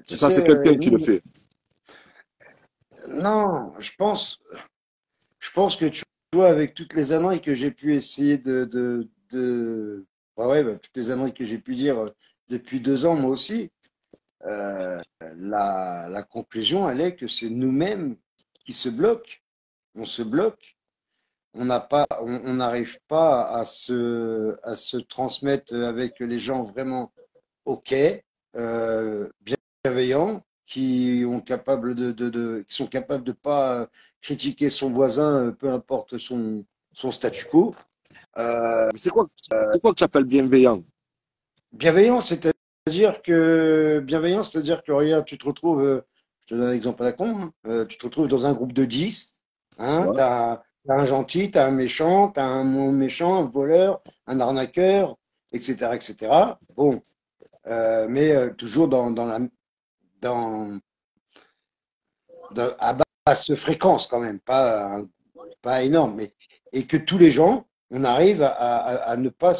Tu Et ça c'est sais, quelqu'un qui le nous, fait. non, je pense que tu vois, avec toutes les années que j'ai pu essayer toutes les années que j'ai pu dire depuis 2 ans, moi aussi, euh, la conclusion, elle est que c'est nous-mêmes qui se bloquent. On se bloque. On n'arrive pas à se transmettre avec les gens vraiment OK, bienveillants, qui sont capables de pas critiquer son voisin, peu importe son statu quo. Mais c'est quoi que tu appelles bienveillant? Bienveillant, c'est-à-dire que regarde, tu te retrouves, je te donne un exemple à la con, hein, tu te retrouves dans un groupe de 10, hein, Ouais. t'as un gentil, t'as un méchant, t'as un moins méchant, un voleur, un arnaqueur, etc., etc. Bon, mais toujours dans, à basse fréquence quand même, pas pas énorme, mais et que tous les gens, on arrive à ne pas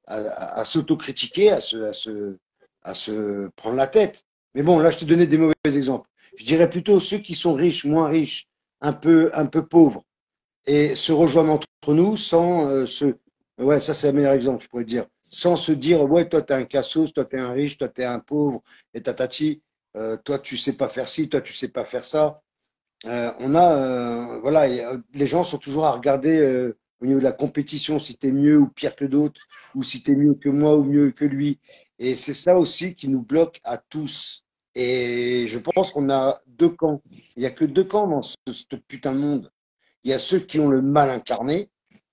à s'autocritiquer, à se prendre la tête. Mais bon, là, je te donnais des mauvais exemples. Je dirais plutôt ceux qui sont riches, moins riches, un peu pauvres, et se rejoindre entre nous sans ouais, ça c'est le meilleur exemple, je pourrais dire, sans se dire, ouais, toi t'es un cassos, toi t'es un riche, toi t'es un pauvre, et tatati, toi tu sais pas faire ci, toi tu sais pas faire ça. Voilà, les gens sont toujours à regarder au niveau de la compétition si tu es mieux ou pire que d'autres, ou si tu es mieux que moi ou mieux que lui. Et c'est ça aussi qui nous bloque à tous. Et je pense qu'on a deux camps. Il n'y a que deux camps dans ce putain de monde. Il y a ceux qui ont le mal incarné,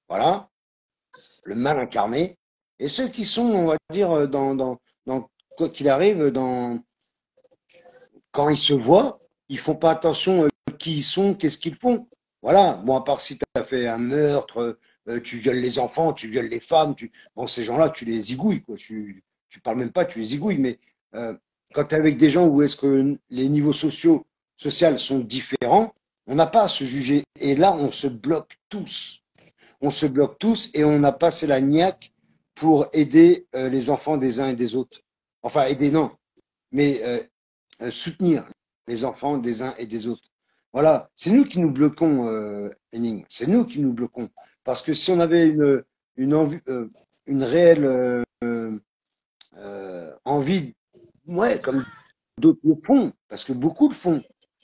voilà, le mal incarné, et ceux qui sont, on va dire, dans quoi qu'il arrive, quand ils se voient, ils font pas attention qui ils sont, qu'est-ce qu'ils font. Voilà. Bon, à part si tu as fait un meurtre, tu violes les enfants, tu violes les femmes, bon, ces gens-là, tu les zigouilles, quoi. Tu parles même pas, tu les zigouilles. Mais euh, quand tu es avec des gens où est-ce que les niveaux sociaux sont différents, on n'a pas à se juger. Et là, on se bloque tous. On se bloque tous et on a passé la niaque pour aider les enfants des uns et des autres. Enfin, aider, non. Mais soutenir les enfants des uns et des autres. Voilà, c'est nous qui nous bloquons, Henning. C'est nous qui nous bloquons. Parce que si on avait une réelle envie, ouais, comme d'autres le font, parce que beaucoup le font,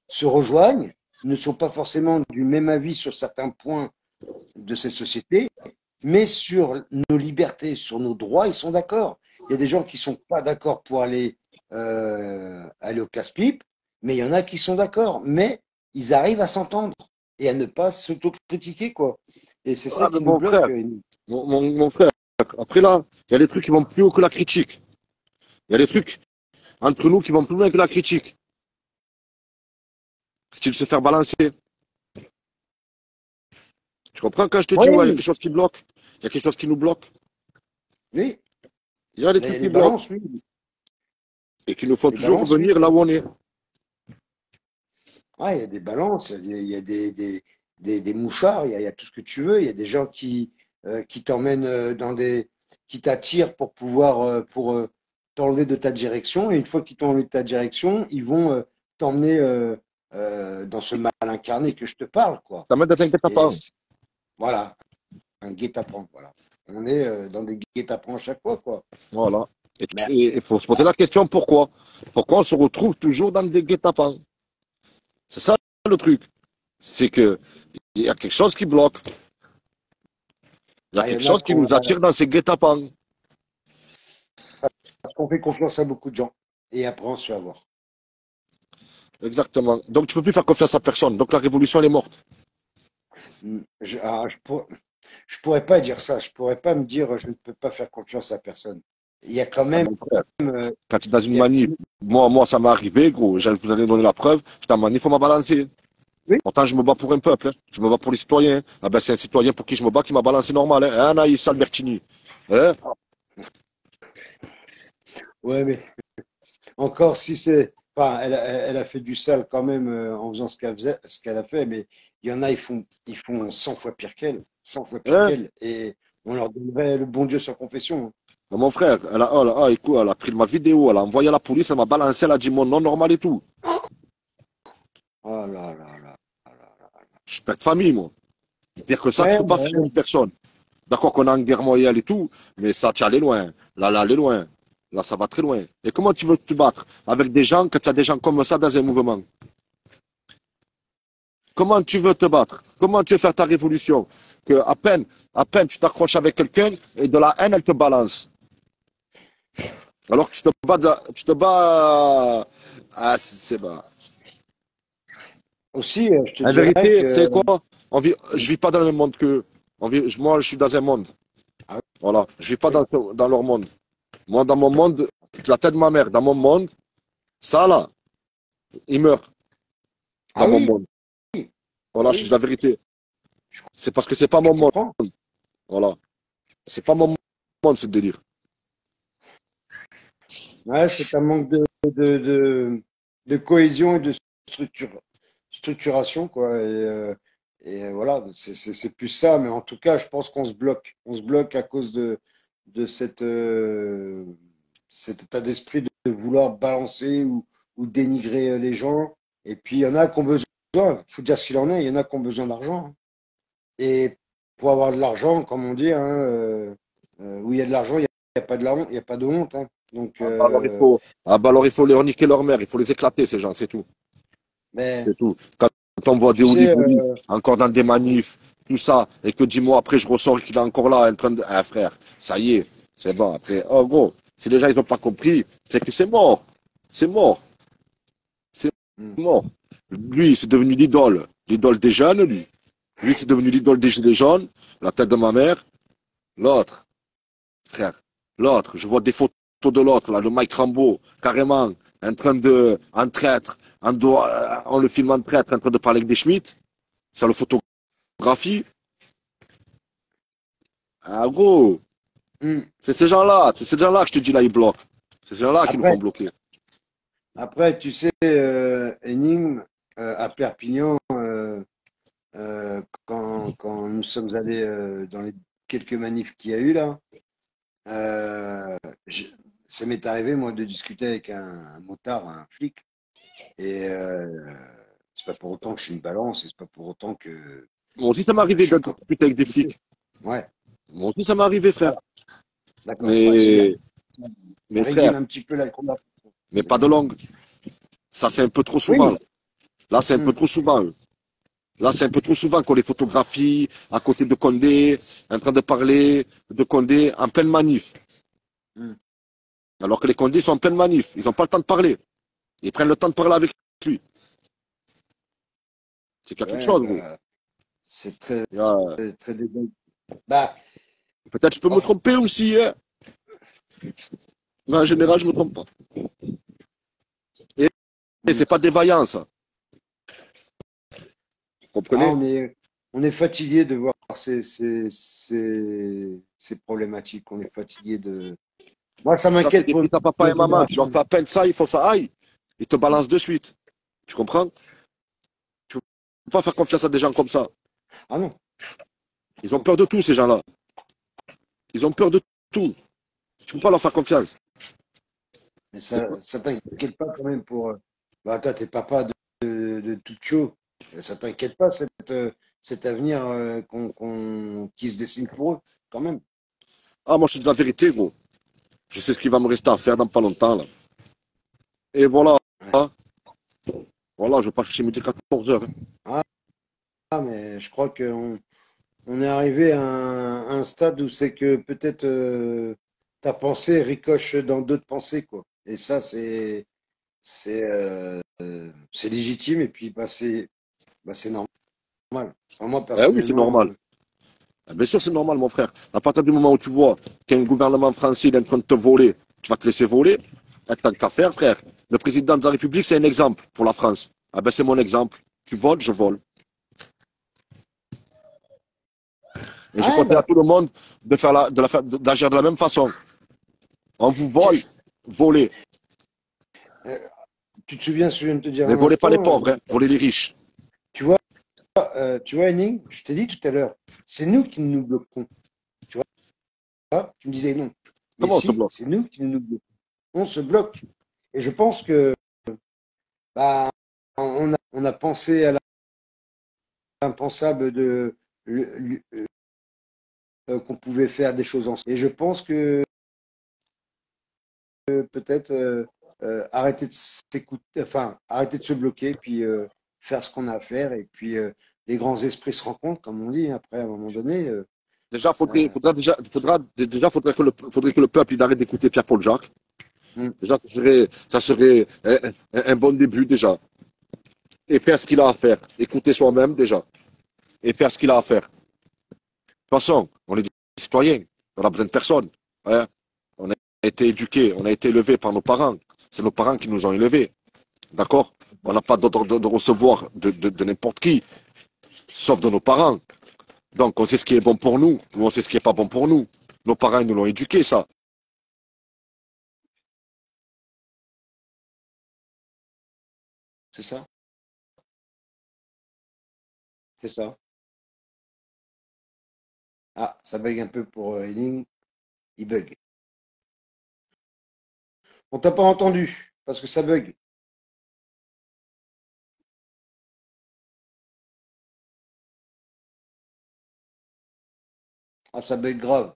se rejoignent, ne sont pas forcément du même avis sur certains points de cette société, mais sur nos libertés, sur nos droits, ils sont d'accord. Il y a des gens qui ne sont pas d'accord pour aller au casse-pipe, mais il y en a qui sont d'accord. Mais ils arrivent à s'entendre et à ne pas s'autocritiquer, quoi. Et c'est ça Ah, mais qui nous mon bloque. frère, mon frère, après là, il y a des trucs qui vont plus haut que la critique. Il y a des trucs entre nous qui vont plus loin que la critique. Style se faire balancer. Tu comprends quand je te dis, ouais, il y a Oui, quelque chose qui bloque, il y a quelque chose qui nous bloque, oui, il y a des trucs les qui bloquent balances, oui, et qui nous font les toujours balances, oui. revenir là où on est. Ah, il y a des balances, il y a des mouchards, il y a tout ce que tu veux. Il y a des gens qui t'emmènent qui t'attirent pour pouvoir, t'enlever de ta direction. Et une fois qu'ils t'ont enlevé de ta direction, ils vont t'emmener dans ce mal incarné que je te parle, quoi. Ça m'aide à t'inquiéter Et pas. voilà, un guet-apens, voilà. On est dans des guet-apens à chaque fois, quoi. Voilà. Et Mais il faut se poser la question pourquoi. Pourquoi on se retrouve toujours dans des guet-apens? C'est ça le truc. C'est que il y a quelque chose qui bloque. Il y a il y quelque en a chose qui nous attire dans ces guet-apens. qu'on fait confiance à beaucoup de gens. Et après, on se fait avoir. Exactement. Donc tu peux plus faire confiance à personne. Donc la révolution elle est morte. Je pourrais pas dire ça. Je pourrais pas me dire je ne peux pas faire confiance à personne. Il y a quand Ah, même, mon frère, euh, quand tu es dans une il y a- manip, moi ça m'est arrivé, gros. Je vous allez donner la preuve. J'étais en manif, on m'a balancé. oui, Pourtant, je me bats pour un peuple, hein. Je me bats pour les citoyens. Ah ben, c'est un citoyen pour qui je me bats qui m'a balancé normal, hein. Hein, Anaïs Albertini. Hein? ouais, mais encore si c'est, enfin, elle a fait du sale quand même en faisant ce qu'elle a fait, mais il y en a, ils font 100 fois pire qu'elle, 100 fois pire Hein? qu'elle, et on leur donnerait le bon Dieu sans confession, hein. Ah, mon frère, écoute, elle a pris ma vidéo, elle a envoyé à la police, elle m'a balancé, elle a dit mon nom normal et tout. Oh là là là. Je suis père de famille, moi. Pire que ça, tu Ouais, peux pas faire une personne. D'accord qu'on est en guerre mondiale et tout, mais ça, tu allé loin. Là, aller loin. Là, ça va très loin. Et comment tu veux te battre avec des gens, quand tu as des gens comme ça dans un mouvement? Comment tu veux te battre? Comment tu veux faire ta révolution? Que à peine tu t'accroches avec quelqu'un et de la haine, elle te balance. Alors que tu te bats, c'est bas. aussi, je te En dirais vérité, que, c'est quoi? Je vis pas dans le même monde qu'eux. Moi, je suis dans un monde. ah Voilà. Je vis pas oui, dans leur monde. Moi, dans mon monde, la tête de ma mère, dans mon monde, ça là, il meurt dans ah mon oui, monde. ah Voilà, je dis oui, la vérité. je, C'est parce que c'est pas je mon monde. comprends. Voilà. C'est pas mon monde, ce délire. Ouais, c'est un manque de cohésion et de structuration, quoi. Et voilà, c'est plus ça, mais en tout cas, je pense qu'on se bloque. On se bloque à cause de cet état d'esprit de vouloir balancer ou dénigrer les gens. Et puis, il y en a qui ont besoin, il faut dire ce qu'il en est, il y en a qui ont besoin d'argent, hein. Et pour avoir de l'argent, comme on dit, hein, où il y a de l'argent, il y a pas de la honte, il y a pas de honte, hein. Donc, Ah bah alors il faut leur niquer leur mère, il faut les éclater ces gens, c'est tout. mais C'est tout. Quand on voit des tu sais, hooligans encore dans des manifs, tout ça, et que 10 mois après je ressors qu'il est encore là en train de. Ah frère, ça y est, c'est bon. Après, oh gros, si les gens ils n'ont pas compris, c'est que c'est mort. C'est mort. C'est hmm, mort. Lui, c'est devenu l'idole. L'idole des jeunes, lui. Lui, c'est devenu l'idole des gilets jaunes, la tête de ma mère. L'autre, frère, l'autre, je vois des photos de l'autre, là, le Mike Rambo, carrément, en train de, en traître, on le filme en traître, en train de parler avec des Schmitt. Ça le photographie. Ah, gros, hmm. c'est ces gens-là que je te dis là, ils bloquent. C'est ces gens-là qui nous font Après, bloquer. après, tu sais, Énigme, à Perpignan, quand nous sommes allés dans les quelques manifs qu'il y a eu là, euh, je- ça m'est arrivé, moi, de discuter avec un motard, un flic. Et c'est pas pour autant que je suis une balance, et c'est pas pour autant que Moi aussi, ça m'est je arrivé suis de comme. discuter avec des flics. Ouais, Moi aussi, ça m'est arrivé, frère. voilà, d'accord. Ouais, c'est bien. Mais, On mais frère, régule un petit peu la conversation. mais C'est pas de bien. langue. Ça, c'est un peu trop souvent. Oui. Là, là c'est un peu Hmm, trop souvent. Eux. Là, c'est un peu trop souvent qu'on les photographie à côté de Condé, en train de parler de Condé en pleine manif. hmm. Alors que les Condés sont en pleine manif. Ils n'ont pas le temps de parler. Ils prennent le temps de parler avec lui. C'est qu'il y a quelque Ouais, chose, gros. bah, c'est très, Il y a- très débat. Bah, Peut-être je peux me oh, tromper aussi, hein. Mais en général, je me trompe pas. Et hmm. c'est pas dévaillant, ça. Vous Ah, comprenez? on est fatigué de voir ces problématiques. On est fatigué de. Moi, ça Ça, c'est m'inquiète des pour petits à papa et notre maman. Tu leur génération. fais à peine ça, il faut ça aille. Ils te balancent de suite. Tu comprends? Tu peux pas faire confiance à des gens comme ça. Ah non, Ils ont non. peur de tout, ces gens-là. Ils ont peur de tout. Tu peux pas leur faire confiance. Mais C'est ça t'inquiète pas quand même pour. Bah, toi, t'es papa de tout chaud. Ça t'inquiète pas cet avenir qui se dessine pour eux, quand même. Ah, moi, je suis de la vérité, gros. Je sais ce qu'il va me rester à faire dans pas longtemps, là. Et voilà. Ouais. Hein. Voilà, je vais pas chercher midi 14 heures. Hein. Ah, mais je crois qu'on est arrivé à un stade où c'est que peut-être ta pensée ricoche dans d'autres pensées, quoi. Et ça, c'est légitime et puis c'est normal. Enfin, moi, Eh oui, c'est personnellement, normal. Eh bien sûr, c'est normal, mon frère. À partir du moment où tu vois qu'un gouvernement français est en train de te voler, tu vas te laisser voler. Eh, tant qu'à faire, frère. Le président de la République, c'est un exemple pour la France. Ah ben, c'est mon exemple. Tu voles, je vole. Et je ah, conseille à bah, tout le monde de faire d'agir de la même façon. On vous vole, volez. euh, tu te souviens ce que je viens de te dire Mais un volez pas les instant, pauvres, hein. Volez les riches. tu vois, Henning, je t'ai dit tout à l'heure, c'est nous qui nous bloquons. Tu vois, tu me disais non. Mais Comment on se si, bloque? c'est nous qui nous bloquons. On se bloque. Et je pense que bah, on a pensé à l'impensable qu'on pouvait faire des choses ensemble. Et je pense que peut-être arrêter de s'écouter, enfin, arrêter de se bloquer, puis faire ce qu'on a à faire. Et puis les grands esprits se rencontrent, comme on dit, après, à un moment donné. Déjà, Euh, faudrait faudrait que le peuple il arrête d'écouter Pierre-Paul Jacques. hmm. Déjà, ça serait un bon début déjà. Et faire ce qu'il a à faire. Écouter soi-même déjà. Et faire ce qu'il a à faire. De toute façon, on est des citoyens. On a besoin de personne. Hein. On a été éduqués, on a été élevés par nos parents. C'est nos parents qui nous ont élevés. D'accord? On n'a pas d'ordre de recevoir de n'importe qui, sauf de nos parents. Donc, on sait ce qui est bon pour nous, ou on sait ce qui n'est pas bon pour nous. Nos parents, ils nous l'ont éduqué, ça. C'est ça, c'est ça. Ah, ça bug un peu pour Eling. Il bug. On t'a pas entendu parce que ça bug. Ah, ça bug grave.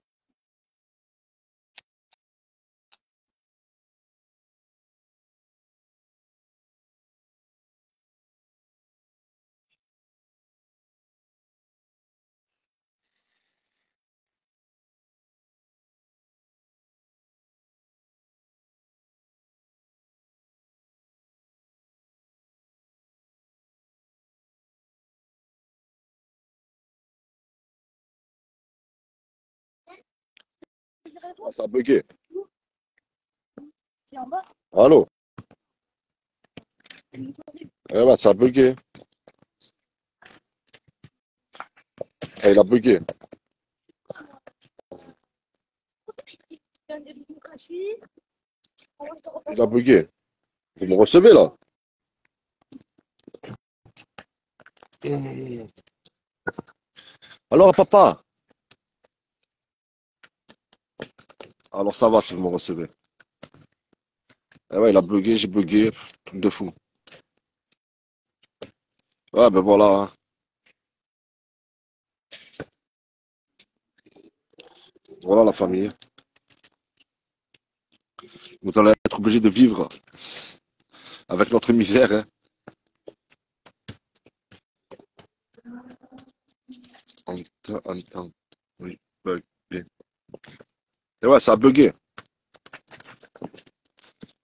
Ah, ça a bugué. Allô? Eh ben, ça a bugué. Eh, il a bugué. Il a bugué. Vous me recevez là? Alors, papa? Alors, ça va si vous me recevez. Eh ouais, il a bugué, j'ai bugué. Truc de fou. Ouais, ben voilà, hein. Voilà la famille. Vous allez être obligé de vivre avec notre misère, hein. En temps. Oui, bugué. Et ouais, ça a bugué.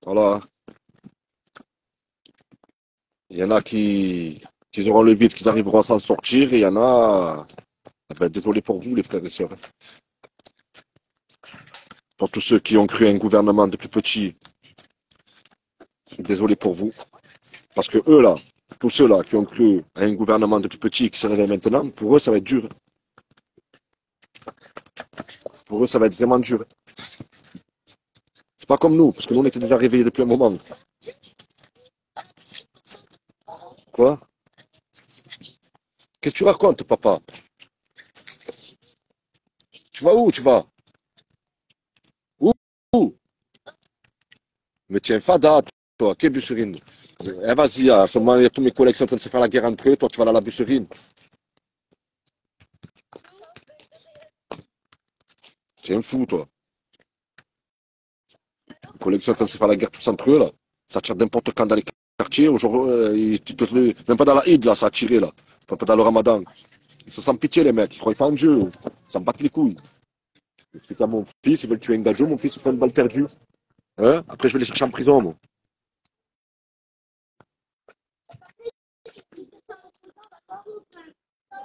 Voilà. Il y en a qui auront le vide, qu'ils arriveront à s'en sortir, et il y en a. Ah ben, désolé pour vous, les frères et sœurs. Pour tous ceux qui ont cru à un gouvernement depuis petit, désolé pour vous. Parce que eux, là, tous ceux-là qui ont cru à un gouvernement depuis petit, qui se réveillent maintenant, pour eux, ça va être dur. Pour eux, ça va être vraiment dur. C'est pas comme nous, parce que nous, on était déjà réveillés depuis un moment. Quoi? Qu'est-ce que tu racontes, papa? Tu vas où, tu vas? Où? Où? Mais tiens, fada, toi, quelle busserine? Eh, vas-y, à ce moment, il y a tous mes collègues qui sont en train de se faire la guerre entre eux, toi, tu vas aller à la busserine. C'est un fou, toi. Les collègues sont en train de se faire la guerre tous entre eux, là. Ça tire n'importe quand dans les quartiers. Aujourd'hui, même pas dans la Eid, là, ça a tiré, là. Enfin, pas dans le Ramadan. Ils sont sans pitié, les mecs. Ils croient pas en Dieu. Ils s'en battent les couilles. C'est à mon fils, ils veulent tuer un gadjo, mon fils, il prend une balle perdue. Hein? Après, je vais les chercher en prison, moi.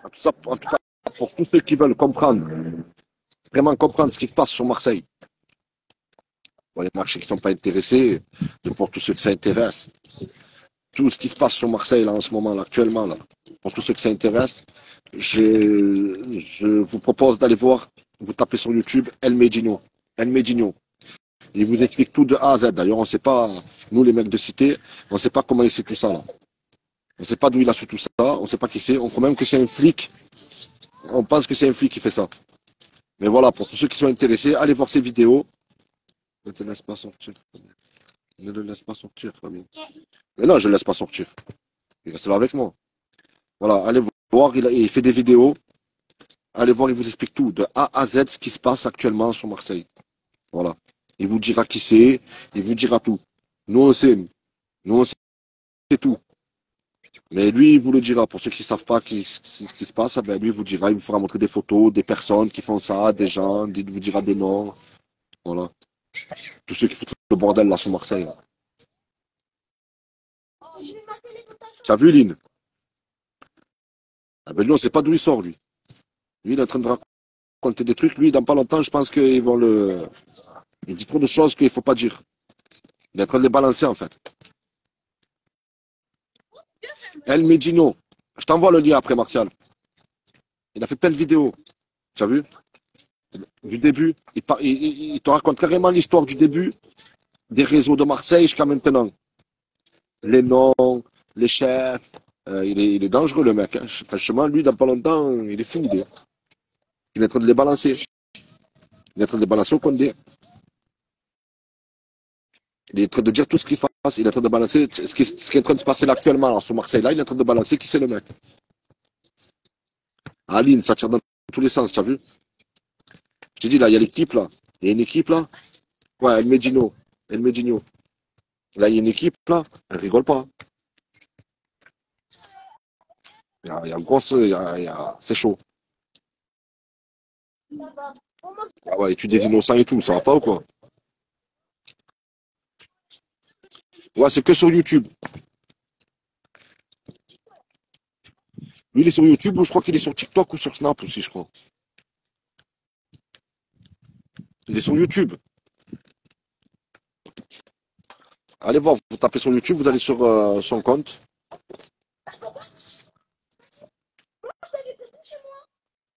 En tout cas, pour tous ceux qui veulent comprendre, vraiment comprendre ce qui se passe sur Marseille. Bon, les marchés qui ne sont pas intéressés, mais pour tous ceux que ça intéresse. Tout ce qui se passe sur Marseille, là, en ce moment, là, actuellement, là. Pour tous ceux que ça intéresse, je vous propose d'aller voir, vous tapez sur YouTube El Medino. El Medino. Il vous explique tout de A à Z. D'ailleurs, on ne sait pas, nous les mecs de cité, on ne sait pas comment il sait tout ça, là. On ne sait pas d'où il a su tout ça, on ne sait pas qui c'est, on croit même que c'est un flic. On pense que c'est un flic qui fait ça. Mais voilà, pour tous ceux qui sont intéressés, allez voir ces vidéos. Ne te laisse pas sortir. Ne le laisse pas sortir, famille. Mais non, je ne le laisse pas sortir. Il reste là avec moi. Voilà, allez voir, il fait des vidéos. Allez voir, il vous explique tout, de A à Z, ce qui se passe actuellement sur Marseille. Voilà. Il vous dira qui c'est, il vous dira tout. Nous, on sait. Nous, on sait tout. Mais lui, il vous le dira. Pour ceux qui ne savent pas ce qui se passe, ben lui, il vous dira, il vous fera montrer des photos, des personnes qui font ça, des gens, il vous dira des noms. Voilà. Tous ceux qui foutent le bordel là sur Marseille. Là. Tu as vu, Lynn? Ah ben lui, on ne sait pas d'où il sort, lui. Lui, il est en train de raconter des trucs. Lui, dans pas longtemps, je pense qu'ils vont le... Il dit trop de choses qu'il ne faut pas dire. Il est en train de les balancer, en fait. El Medino. Je t'envoie le lien après, Martial. Il a fait plein de vidéos. Tu as vu? Du début. Il te raconte carrément l'histoire du début des réseaux de Marseille jusqu'à maintenant. Les noms, les chefs. Il est dangereux, le mec. Hein. Franchement, lui, dans pas longtemps, il est fou. Il qu'il est en train de les balancer. Il est en train de les balancer au Condé. Il est en train de dire tout ce qui se passe. Il est en train de balancer ce qui est en train de se passer là actuellement. Alors, sur Marseille, là, il est en train de balancer qui c'est le mec. Aline, ça tire dans tous les sens, tu as vu? Je t'ai dit, là, il y a l'équipe, là. Il y a une équipe, là. Ouais, El Medino. El Medino. Là, il y a une équipe, là. Elle rigole pas. Il y a grosse. C'est chaud. Ah ouais, tu des innocents et tout, ça va pas ou quoi? Ouais, c'est que sur YouTube. Lui, il est sur YouTube ou je crois qu'il est sur TikTok ou sur Snap aussi, je crois. Il est sur YouTube. Allez voir, vous tapez sur YouTube, vous allez sur son compte.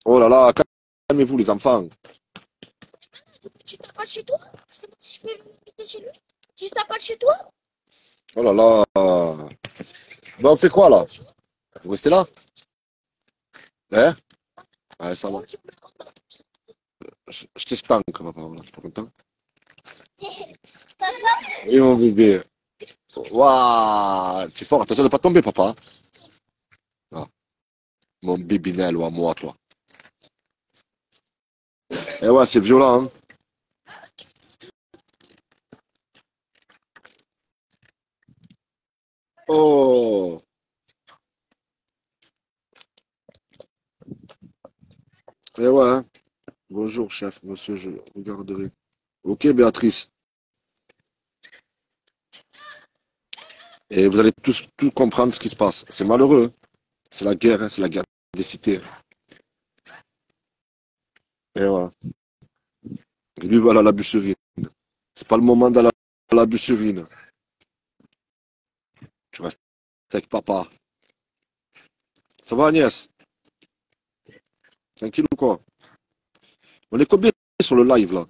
Oh là là, calmez-vous les enfants. Si t'as pas de chez toi, je peux l'inviter chez lui. Si t'as pas de chez toi, Oh là là. Ben, on fait quoi là? Vous restez là? Hein? Ouais, ça va. Je t'espanque, papa, voilà, tu es pas content? Et mon bébé. Waouh, tu es fort, attention de pas tomber, papa. Ah, mon bébinel ou à moi, toi. Eh ouais, c'est violent, hein. Oh. Eh ouais, hein. Bonjour, chef, monsieur, je regarderai. Ok, Béatrice. Et vous allez tous tout comprendre ce qui se passe. C'est malheureux, hein. C'est la guerre, hein, c'est la guerre des cités. Et ouais. Et lui, voilà la bûcherine. C'est pas le moment d'aller à la bûcherine. Tu restes avec papa. Ça va, Agnès? Tranquille ou quoi? On est combien sur le live, là?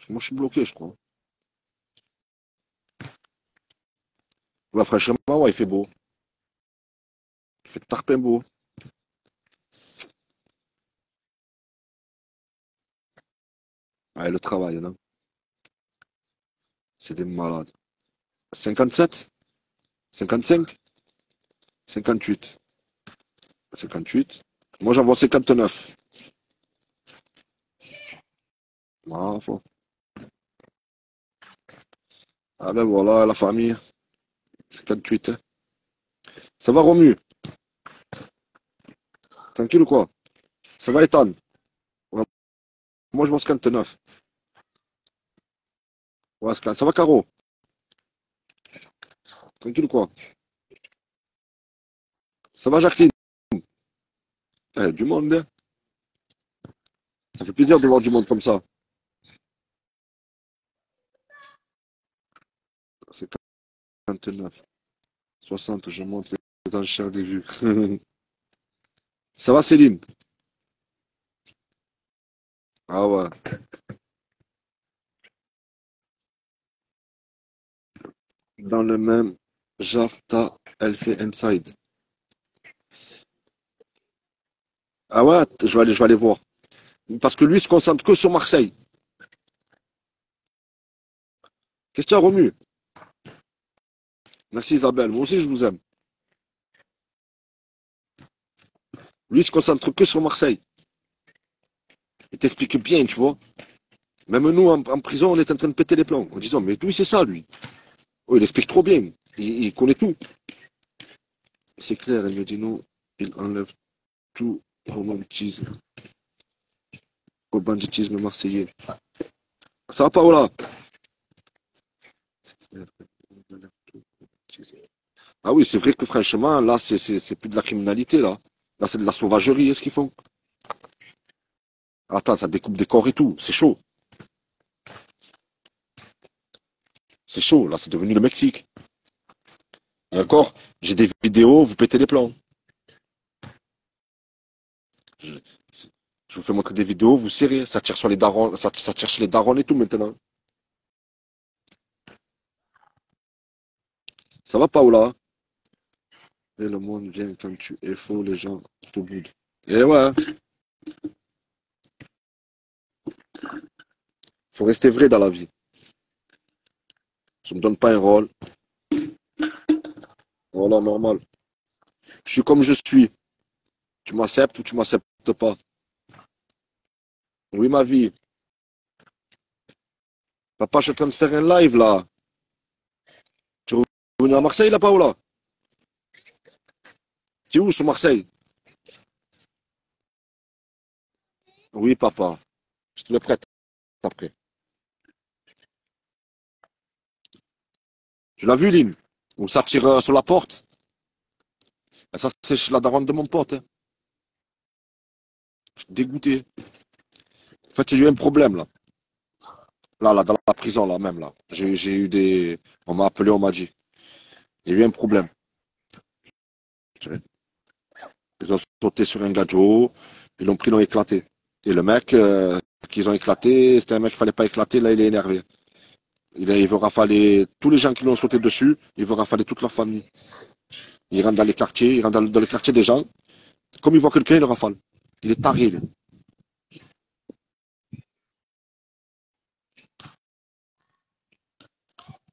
Moi, je suis bloqué, je crois. Ouais, franchement, ouais, il fait beau. Il fait tarpin beau. Ouais, le travail, non? C'est des malades. 57? 55? 58? 58? Moi, j'en vois 59. Ah, faut. Ah ben voilà, la famille. 58, hein. Ça va, Romu? Tranquille ou quoi? Ça va, Ethan? Ouais, moi, je vois 59. Ouais, ça va, Caro? Tranquille ou quoi? Ça va, Jacqueline? Eh, du monde, hein. Ça fait plaisir de voir du monde comme ça. C'est 59. 60, je monte les enchères des vues. Ça va, Céline? Ah ouais. Dans le même genre, elle fait inside. Ah ouais, je vais aller voir. Parce que lui il se concentre que sur Marseille. Qu'est-ce qu'il y a, Romu? Merci Isabelle, moi aussi je vous aime. Lui il se concentre que sur Marseille. Il t'explique bien, tu vois. Même nous, en prison, on est en train de péter les plombs. En disant, mais d'où c'est ça, lui? Oh, il explique trop bien. Il connaît tout. C'est clair, elle me dit non. Il enlève tout romantisme au banditisme marseillais. Ça va, Paola? Ah oui, c'est vrai que franchement, là, c'est plus de la criminalité, là. Là, c'est de la sauvagerie, ce qu'ils font. Attends, ça découpe des corps et tout. C'est chaud. C'est chaud. Là, c'est devenu le Mexique. Et encore, j'ai des vidéos, vous pétez les plombs. Je, je vous fais montrer des vidéos, vous serrez. Ça tire sur les darons, ça tire chez les darons et tout maintenant. Ça va, Paola? Et le monde vient quand tu es faux, les gens te boudent. Et ouais, faut rester vrai dans la vie. Je me donne pas un rôle. Voilà, normal. Je suis comme je suis. Tu m'acceptes ou tu m'acceptes pas. Oui, ma vie. Papa, je suis en train de faire un live là. Tu es revenu à Marseille là, Paola? Tu es où sur Marseille? Oui, papa. Je te le prête après. Tu l'as vu, Lynn? Où ça tire sur la porte? Et ça, c'est la daronne de mon pote. Hein. Je suis dégoûté. En fait, j'ai eu un problème là. Là, dans la prison, là même, là. J'ai eu des. On m'a appelé, on m'a dit. Il y a eu un problème. Tu vois. Ils ont sauté sur un gadjo, ils l'ont pris, ils l'ont éclaté. Et le mec qu'ils ont éclaté, c'était un mec qu'il fallait pas éclater, là, il est énervé. Il veut rafaler tous les gens qui l'ont sauté dessus, il veut rafaler toute leur famille. Il rentre dans les quartiers, il rentre dans le quartier des gens. Comme il voit quelqu'un, il le rafale. Il est taré, lui.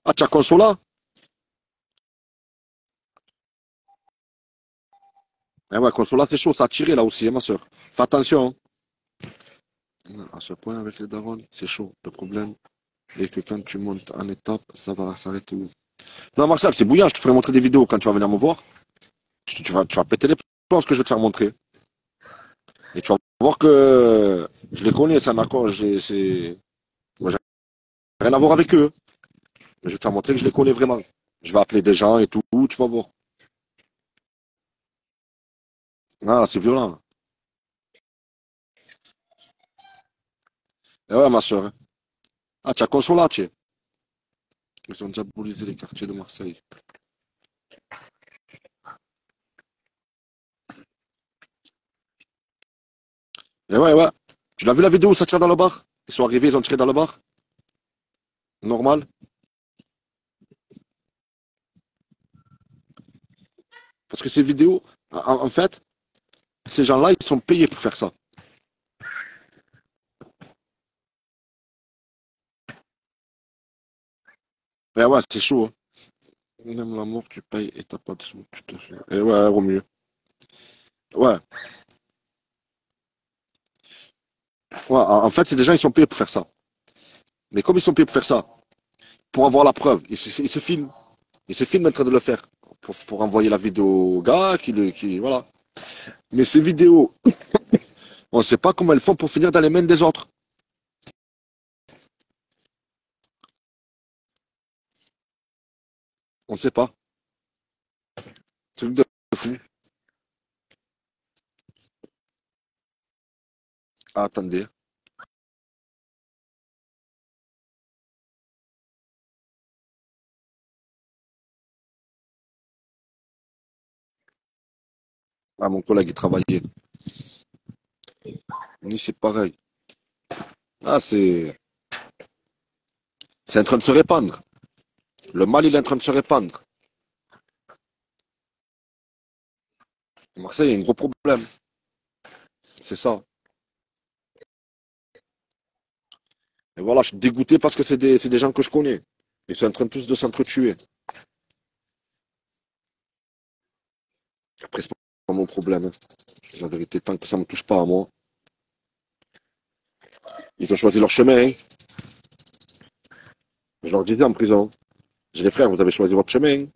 Ah, tu as Consola? Eh ouais, Consola, c'est chaud, ça a tiré là aussi, hein, ma soeur. Fais attention. Hein. À ce point, avec les darons, c'est chaud. Le problème est que quand tu montes en étape, ça va s'arrêter où? Non, Marcel, c'est bouillant, je te ferai montrer des vidéos quand tu vas venir me voir. Tu vas péter les plans ce que je vais te faire montrer. Et tu vas voir que je les connais, ça m'accorde, moi, j'ai rien à voir avec eux. Mais je vais te faire montrer que je les connais vraiment. Je vais appeler des gens et tout, tu vas voir. Ah, c'est violent. Eh ouais, ma soeur. Ah, tu as Consola, tu es. Ils ont diabolisé les quartiers de Marseille. Eh ouais, ouais. Tu l'as vu la vidéo où ça tire dans le bar? Ils sont arrivés, ils ont tiré dans le bar? Normal. Parce que ces vidéos, en fait, ces gens-là, ils sont payés pour faire ça. Eh ouais, c'est chaud. Hein. Même la mort, tu payes et t'as pas de sous, tu te fais. Eh ouais, au mieux. Ouais. Ouais, en fait, c'est des gens, ils sont payés pour faire ça. Mais comme ils sont payés pour faire ça, pour avoir la preuve, ils se filment. Ils se filment en train de le faire. Pour envoyer la vidéo au gars, voilà. Mais ces vidéos, on ne sait pas comment elles font pour finir dans les mains des autres. On ne sait pas. Truc de fou. Ah, attendez. Ah, mon collègue, il travaillait. Oui, c'est pareil. Ah, c'est en train de se répandre. Le mal, il est en train de se répandre. Marseille, il y a un gros problème. C'est ça. Et voilà, je suis dégoûté parce que c'est des gens que je connais. Ils sont en train tous de s'entretuer. Après, c'est pas mon problème. Hein. La vérité, tant que ça ne me touche pas à moi. Ils ont choisi leur chemin. Hein. Je leur disais en prison. J'ai les frères, vous avez choisi votre chemin.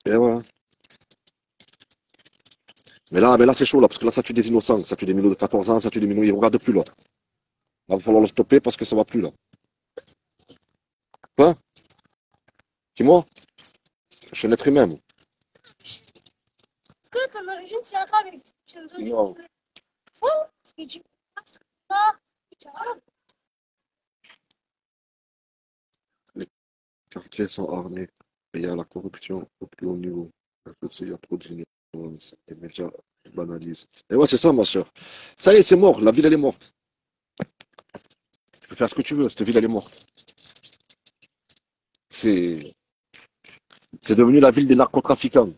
Et voilà. Mais là, c'est chaud, là, parce que là, ça tue des innocents. Ça tue des minots de 14 ans, ça tue des minots, ils ne regardent plus l'autre. Là, il va falloir le stopper parce que ça va plus, là. Hein? Dis-moi, je suis un être humain. Moi. Est-ce que t'en as une, c'est un avec. Non. Fou? Et tu passes là, tu vois. Les quartiers sont armés. Et il y a la corruption au plus haut niveau. Parce qu'il y a trop d'ignorance. Les médias banalisent. Et ouais, c'est ça, ma soeur. Ça y est, c'est mort. La ville, elle est morte. Tu peux faire ce que tu veux. Cette ville, elle est morte. C'est. C'est devenu la ville des narcotrafiquants.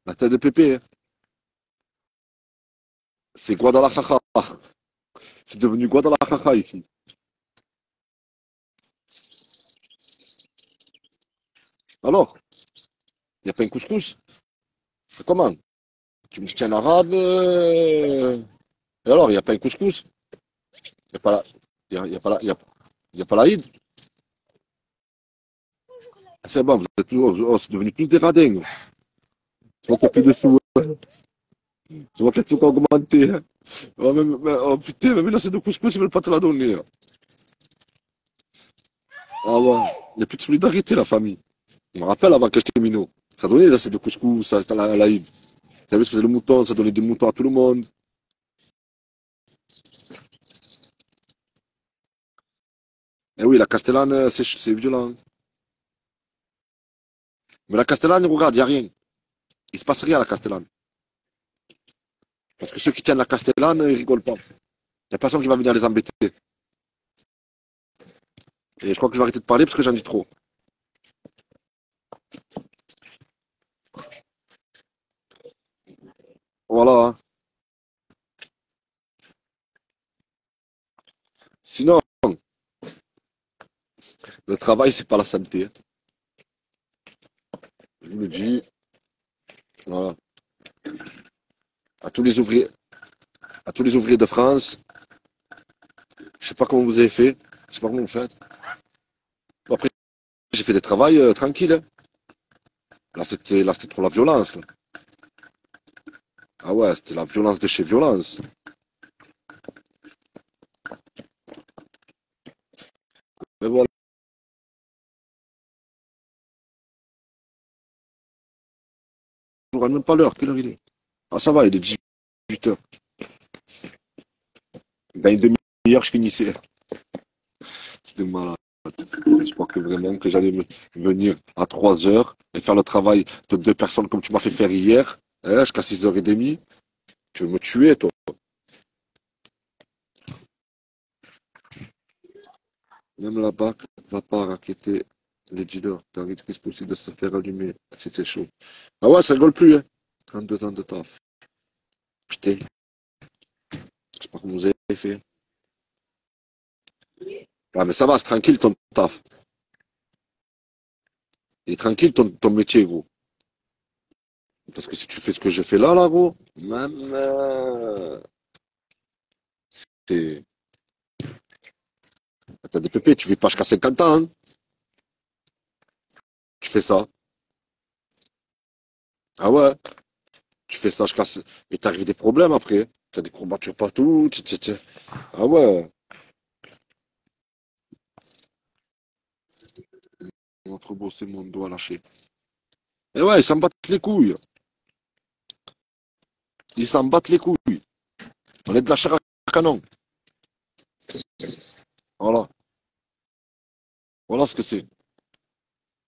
La tête de Pépé, hein. C'est Guadalajara. C'est devenu Guadalajara ici. Alors, il n'y a pas un couscous? Comment? Tu me dis un arabe? Et alors, il n'y a pas un couscous? Il n'y a pas la... y a pas la... y a pas l'Aïd? Ah, c'est bon, vous êtes c'est devenu tous des radins. C'est moi qui ai plus de sous. C'est moi qui ai tout augmenté. Hein. Oh, oh, putain, même là, c'est de couscous, ils veulent pas te la donner. Hein. Ah ouais, il n'y a plus de solidarité, la famille. Je me rappelle avant que j'étais minot. Ça donnait là, c'est de couscous, ça, c'était l'Aïd. Vous savez, ça faisait le mouton, ça donnait des moutons à tout le monde. Et oui, la Castellane, c'est violent. Mais la Castellane, regarde, il n'y a rien. Il ne se passe rien à la Castellane. Parce que ceux qui tiennent la Castellane, ils rigolent pas. Il n'y a personne qui va venir les embêter. Et je crois que je vais arrêter de parler parce que j'en dis trop. Voilà. Hein. Sinon, le travail, c'est pas la santé. Hein. Je vous le dis. Voilà. À tous les ouvriers, à tous les ouvriers de France, je sais pas comment vous avez fait. Je sais pas comment vous faites. Bon, après, j'ai fait des travails tranquilles. Hein. Là, c'était trop la violence. Là. Ah ouais, c'était la violence de chez violence. Mais voilà. Je ne regarde même pas l'heure. Quelle heure il est? Ah, ça va, il est 18h. Dans une demi-heure, je finissais. C'était malade. Je crois que vraiment que j'allais venir à 3h et faire le travail de 2 personnes comme tu m'as fait faire hier, hein, jusqu'à 6h30. Tu veux me tuer, toi. Même la BAC ne va pas raqueter les dealers. T'as un risque possible de se faire allumer si c'est chaud. Ah ouais, ça rigole plus, hein. 32 ans de taf. Putain, je sais pas comment vous avez fait. Ah, mais ça va, c'est tranquille ton taf. Il est tranquille ton métier, gros. Parce que si tu fais ce que je fais là, gros, maman, c'est. Attends, des pépés, tu vis pas jusqu'à 50 ans, hein. Tu fais ça. Ah ouais, tu fais ça jusqu'à. Et t'arrives des problèmes après. T'as des courbatures partout. Ah ouais. Notre beau, c'est mon doigt lâché. Et ouais, ils s'en battent les couilles. Ils s'en battent les couilles. On est de la chair à canon. Voilà. Voilà ce que c'est.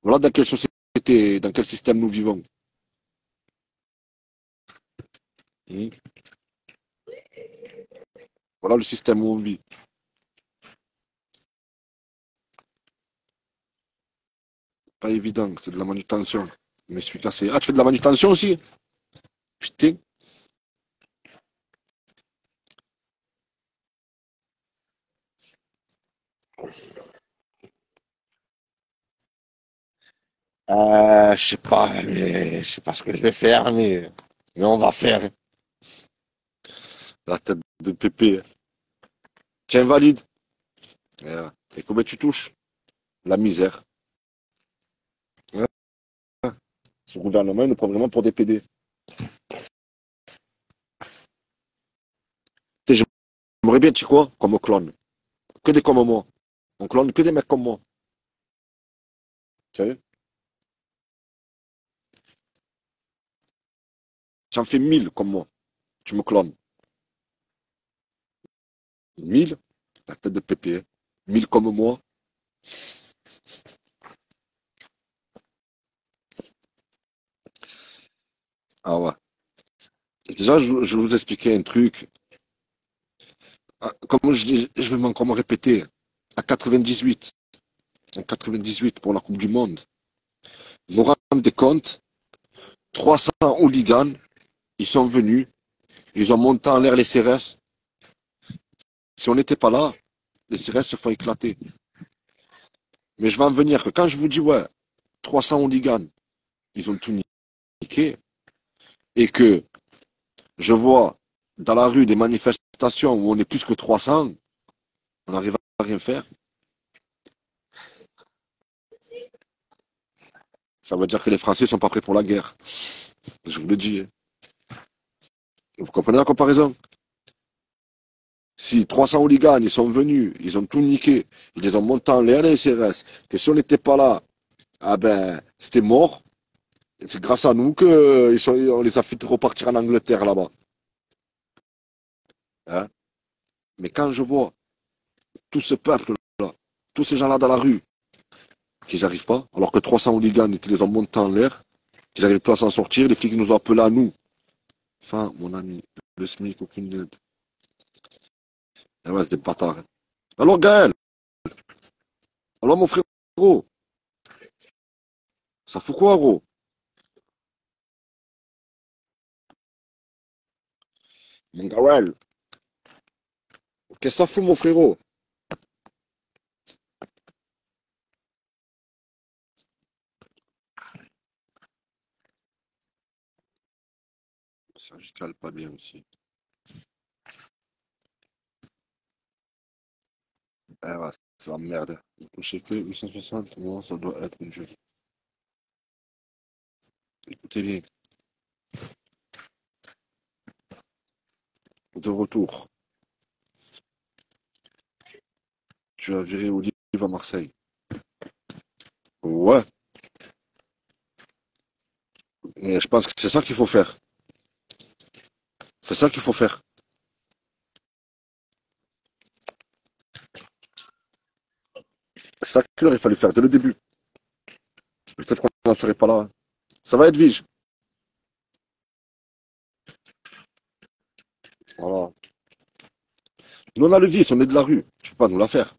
Voilà dans quelle société, dans quel système nous vivons. Hmm. Voilà le système où on vit. Pas évident, c'est de la manutention. Mais je suis cassé. Ah, tu fais de la manutention aussi? Putain. Je sais pas ce que je vais faire, mais on va faire. La tête de Pépé. Tiens, valide. Et combien tu touches? La misère. Ouais. Ce gouvernement, il nous prend vraiment pour des PD. J'aimerais bien, tu sais quoi, comme on clone. Que des comme moi. On clone que des mecs comme moi. Tu sais? J'en fais 1000 comme moi. Tu me clones. 1000, la tête de Pépé. 1000 comme moi. Ah ouais. Déjà, je vais vous expliquer un truc. Ah, comme je dis, je vais encore me répéter. À 98, en 98 pour la Coupe du Monde, Vous vous rendez compte, 300 hooligans, ils sont venus, ils ont monté en l'air les CRS. Si on n'était pas là, les CRS se font éclater. Mais je vais en venir que quand je vous dis, ouais, 300 hooligans, ils ont tout niqué, et que je vois dans la rue des manifestations où on est plus que 300, on n'arrive à rien faire. Ça veut dire que les Français sont pas prêts pour la guerre. Je vous le dis. Hein. Vous comprenez la comparaison? Si 300 hooligans, ils sont venus, ils ont tout niqué, ils les ont montés en l'air, les CRS, que si on n'était pas là, ah ben, c'était mort. C'est grâce à nous on les a fait repartir en Angleterre là-bas. Hein? Mais quand je vois tout ce peuple-là, tous ces gens-là dans la rue, qu'ils n'arrivent pas, alors que 300 hooligans, ils les ont montés en l'air, qu'ils n'arrivent pas à s'en sortir, les flics nous ont appelés à nous. Enfin, mon ami, le SMIC, aucune aide. Ah ouais, c'est des bâtards. Alors Gaël, alors mon frérot, ça fout quoi, gros? Mon Gaël, qu'est-ce que ça fout, mon frérot? Ça, je cale pas bien aussi. Ah ouais, c'est la merde. Je sais que 860, moi, ça doit être une jeu. Écoutez bien, de retour, tu as viré Olive à Marseille. Ouais, mais je pense que c'est ça qu'il faut faire. C'est ça qu'il faut faire. C'est ça qu'il aurait fallu faire dès le début. Peut-être qu'on n'en serait pas là. Ça va être Edwige. Voilà. Nous, on a le vice, on est de la rue. Tu peux pas nous la faire.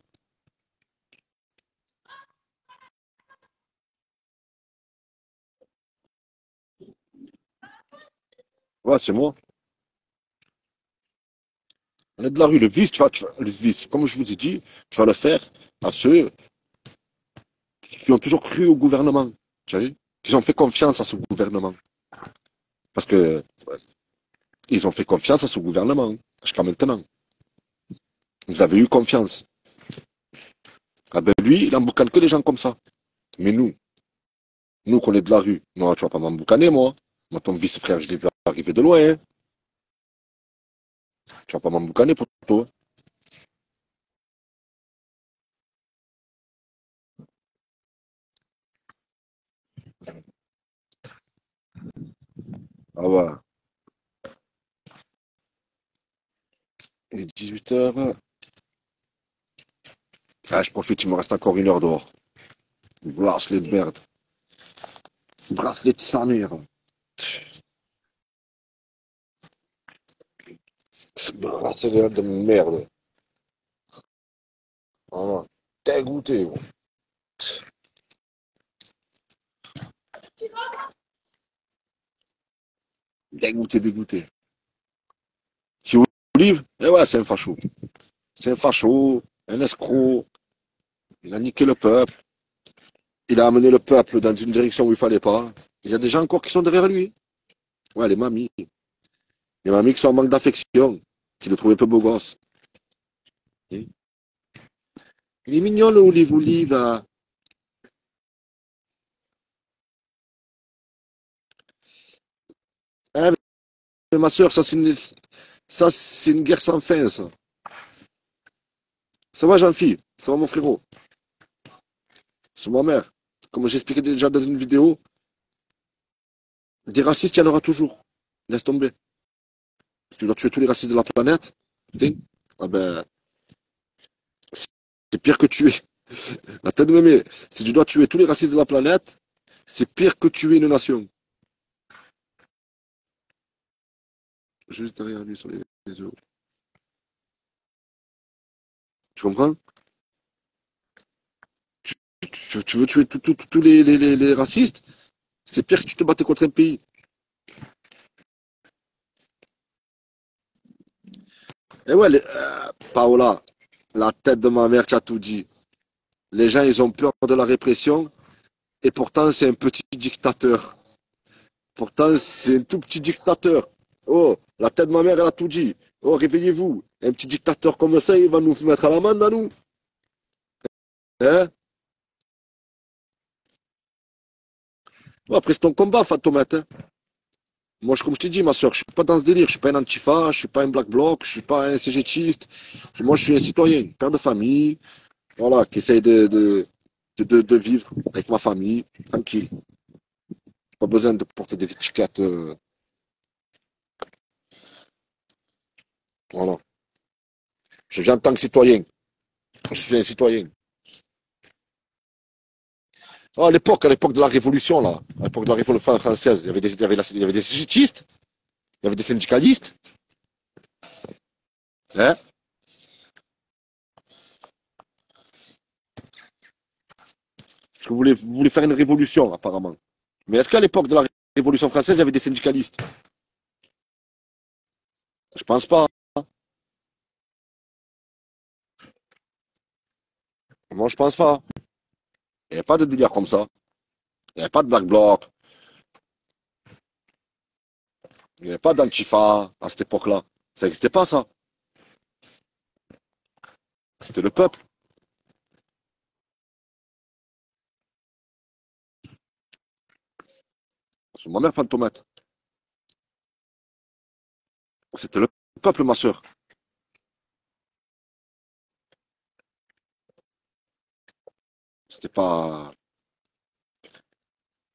Ouais, c'est moi. On est de la rue. Le vice, le vice, comme je vous ai dit, tu vas le faire à ceux qui ont toujours cru au gouvernement. Tu vois, qui ont fait confiance à ce gouvernement. Parce que ils ont fait confiance à ce gouvernement jusqu'à maintenant. Vous avez eu confiance. Ah ben lui, il emboucane que les gens comme ça. Mais nous qu'on est de la rue, non, tu vas pas m'emboucaner, moi. Moi, ton vice-frère, je l'ai vu arriver de loin. Hein. Tu vas pas m'emboucaner pour toi. Ah ouais. Il est 18h. Ah, je profite, il me reste encore 1 heure dehors. Bracelet de merde. Bracelet de sa mère. Bracelet de merde. Voilà. Dégoûté, gros. Dégoûté, dégoûté. Qui Olive? Eh ouais, c'est un facho. C'est un facho, un escroc. Il a niqué le peuple. Il a amené le peuple dans une direction où il fallait pas. Il y a des gens encore qui sont derrière lui. Ouais, les mamies. Les mamies qui sont en manque d'affection. Qui le trouvaient peu beau gosse. Il est mignon, le Olive, Olive, là. Hein, mais ma soeur, ça, c'est une guerre sans fin, ça. Ça va, Jean-Phi? Ça va, mon frérot? C'est ma mère. Comme j'expliquais déjà dans une vidéo, des racistes, il y en aura toujours. Laisse tomber. Si tu dois tuer tous les racistes de la planète, ah ben, c'est pire que tuer. La tête de mémé. Si tu dois tuer tous les racistes de la planète, c'est pire que tuer une nation. Juste derrière lui sur les yeux. Tu comprends? Tu veux tuer tous les racistes? C'est pire que tu te battais contre un pays. Et ouais, Paola, la tête de ma mère, tu as tout dit. Les gens, ils ont peur de la répression, et pourtant, c'est un petit dictateur. Pourtant, c'est un tout petit dictateur. Oh, la tête de ma mère, elle a tout dit. Oh, réveillez-vous. Un petit dictateur comme ça, il va nous mettre à l'amende à nous. Hein? Ouais, après, c'est ton combat, Fatoumata, hein. Moi, comme je t'ai dit, ma soeur, je suis pas dans ce délire. Je suis pas un antifa, je suis pas un black bloc, je suis pas un cégétiste. Moi, je suis un citoyen, père de famille, voilà, qui essaye de vivre avec ma famille, tranquille. Pas besoin de porter des étiquettes. Voilà. Je viens en tant que citoyen. Je suis un citoyen. Ah, à l'époque de la Révolution, là, à l'époque de la Révolution française, il y avait des cégétistes, il y avait des syndicalistes, hein. Parce que vous voulez faire une révolution, apparemment. Mais est-ce qu'à l'époque de la Révolution française, il y avait des syndicalistes? Je pense pas. Moi, je pense pas. Il n'y avait pas de délire comme ça. Il n'y avait pas de black bloc. Il n'y avait pas d'antifa à cette époque-là. Ça n'existait pas, ça. C'était le peuple. C'est ma mère, Fantomette. C'était le peuple, ma soeur. C'était pas.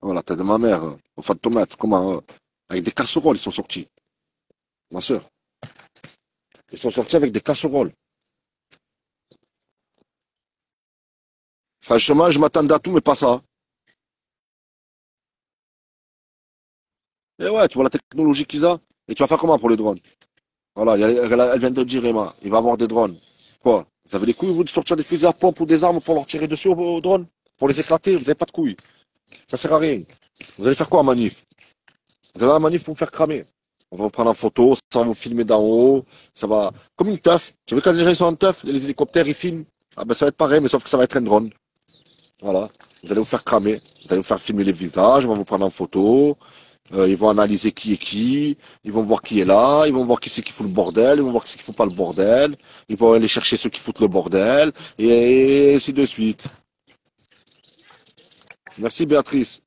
Oh, la tête de ma mère, au Fantomette. Comment? Avec des casseroles, ils sont sortis. Ma soeur. Ils sont sortis avec des casseroles. Franchement, je m'attendais à tout, mais pas ça. Et ouais, tu vois la technologie qu'ils ont. Et tu vas faire comment pour les drones? Voilà, elle vient de dire, Emma, il va avoir des drones. Quoi? Vous avez les couilles, vous, de sortir des fusils à pompe ou des armes pour leur tirer dessus aux drones? Pour les éclater? Vous n'avez pas de couilles. Ça sert à rien. Vous allez faire quoi en manif? Vous allez à la manif pour me faire cramer. On va vous prendre en photo, ça va vous filmer d'en haut, ça va. Comme une teuf. Tu veux quand les gens ils sont en teuf, les hélicoptères ils filment. Ah ben ça va être pareil, mais sauf que ça va être un drone. Voilà. Vous allez vous faire cramer. Vous allez vous faire filmer les visages, on va vous prendre en photo. Ils vont analyser qui est qui, ils vont voir qui est là, ils vont voir qui c'est qui fout le bordel, ils vont voir qui c'est qui fout pas le bordel, ils vont aller chercher ceux qui foutent le bordel, et ainsi de suite. Merci Béatrice.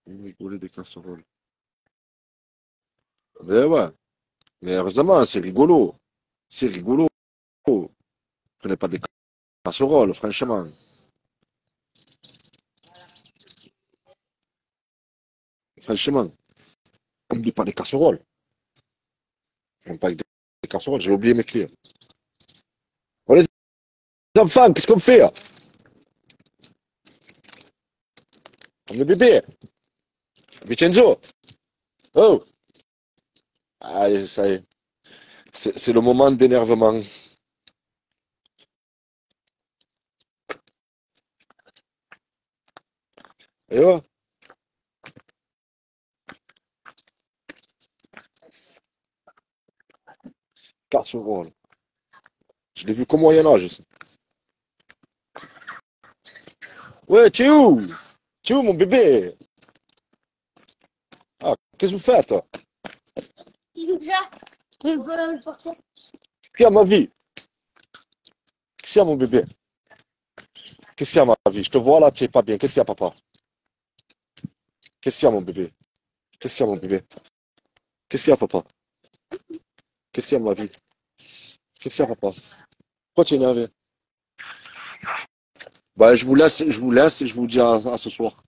Rigoler des casseroles. Mais ouais, mais heureusement, c'est rigolo. C'est rigolo. Prenez pas des casseroles, franchement. Franchement, n'oublie pas des casseroles. On pas avec des casseroles, j'ai oublié mes clés. On est des enfants, qu'est-ce qu'on fait? On est bébé. Vincenzo. Oh. Allez, ça y est. C'est le moment d'énervement. Et ouais, casserole. Je l'ai vu qu'au Moyen-Âge. Ça. Ouais, tu es où? Tu es où, mon bébé? Ah, qu'est-ce que vous faites? Il nous a. Il veut le porter. Qu'est-ce qu'il y a, ma vie? Qu'est-ce qu'il y a, mon bébé? Qu'est-ce qu'il y a, ma vie? Je te vois là, tu es pas bien. Qu'est-ce qu'il y a, papa? Qu'est-ce qu'il y a, mon bébé? Qu'est-ce qu'il y a, mon bébé? Qu'est-ce qu'il y a, papa? Qu'est-ce qu'il y a, ma vie? Qu'est-ce qu'il y a, papa? Pourquoi tu es énervé? Bah, je vous laisse et je vous dis à ce soir.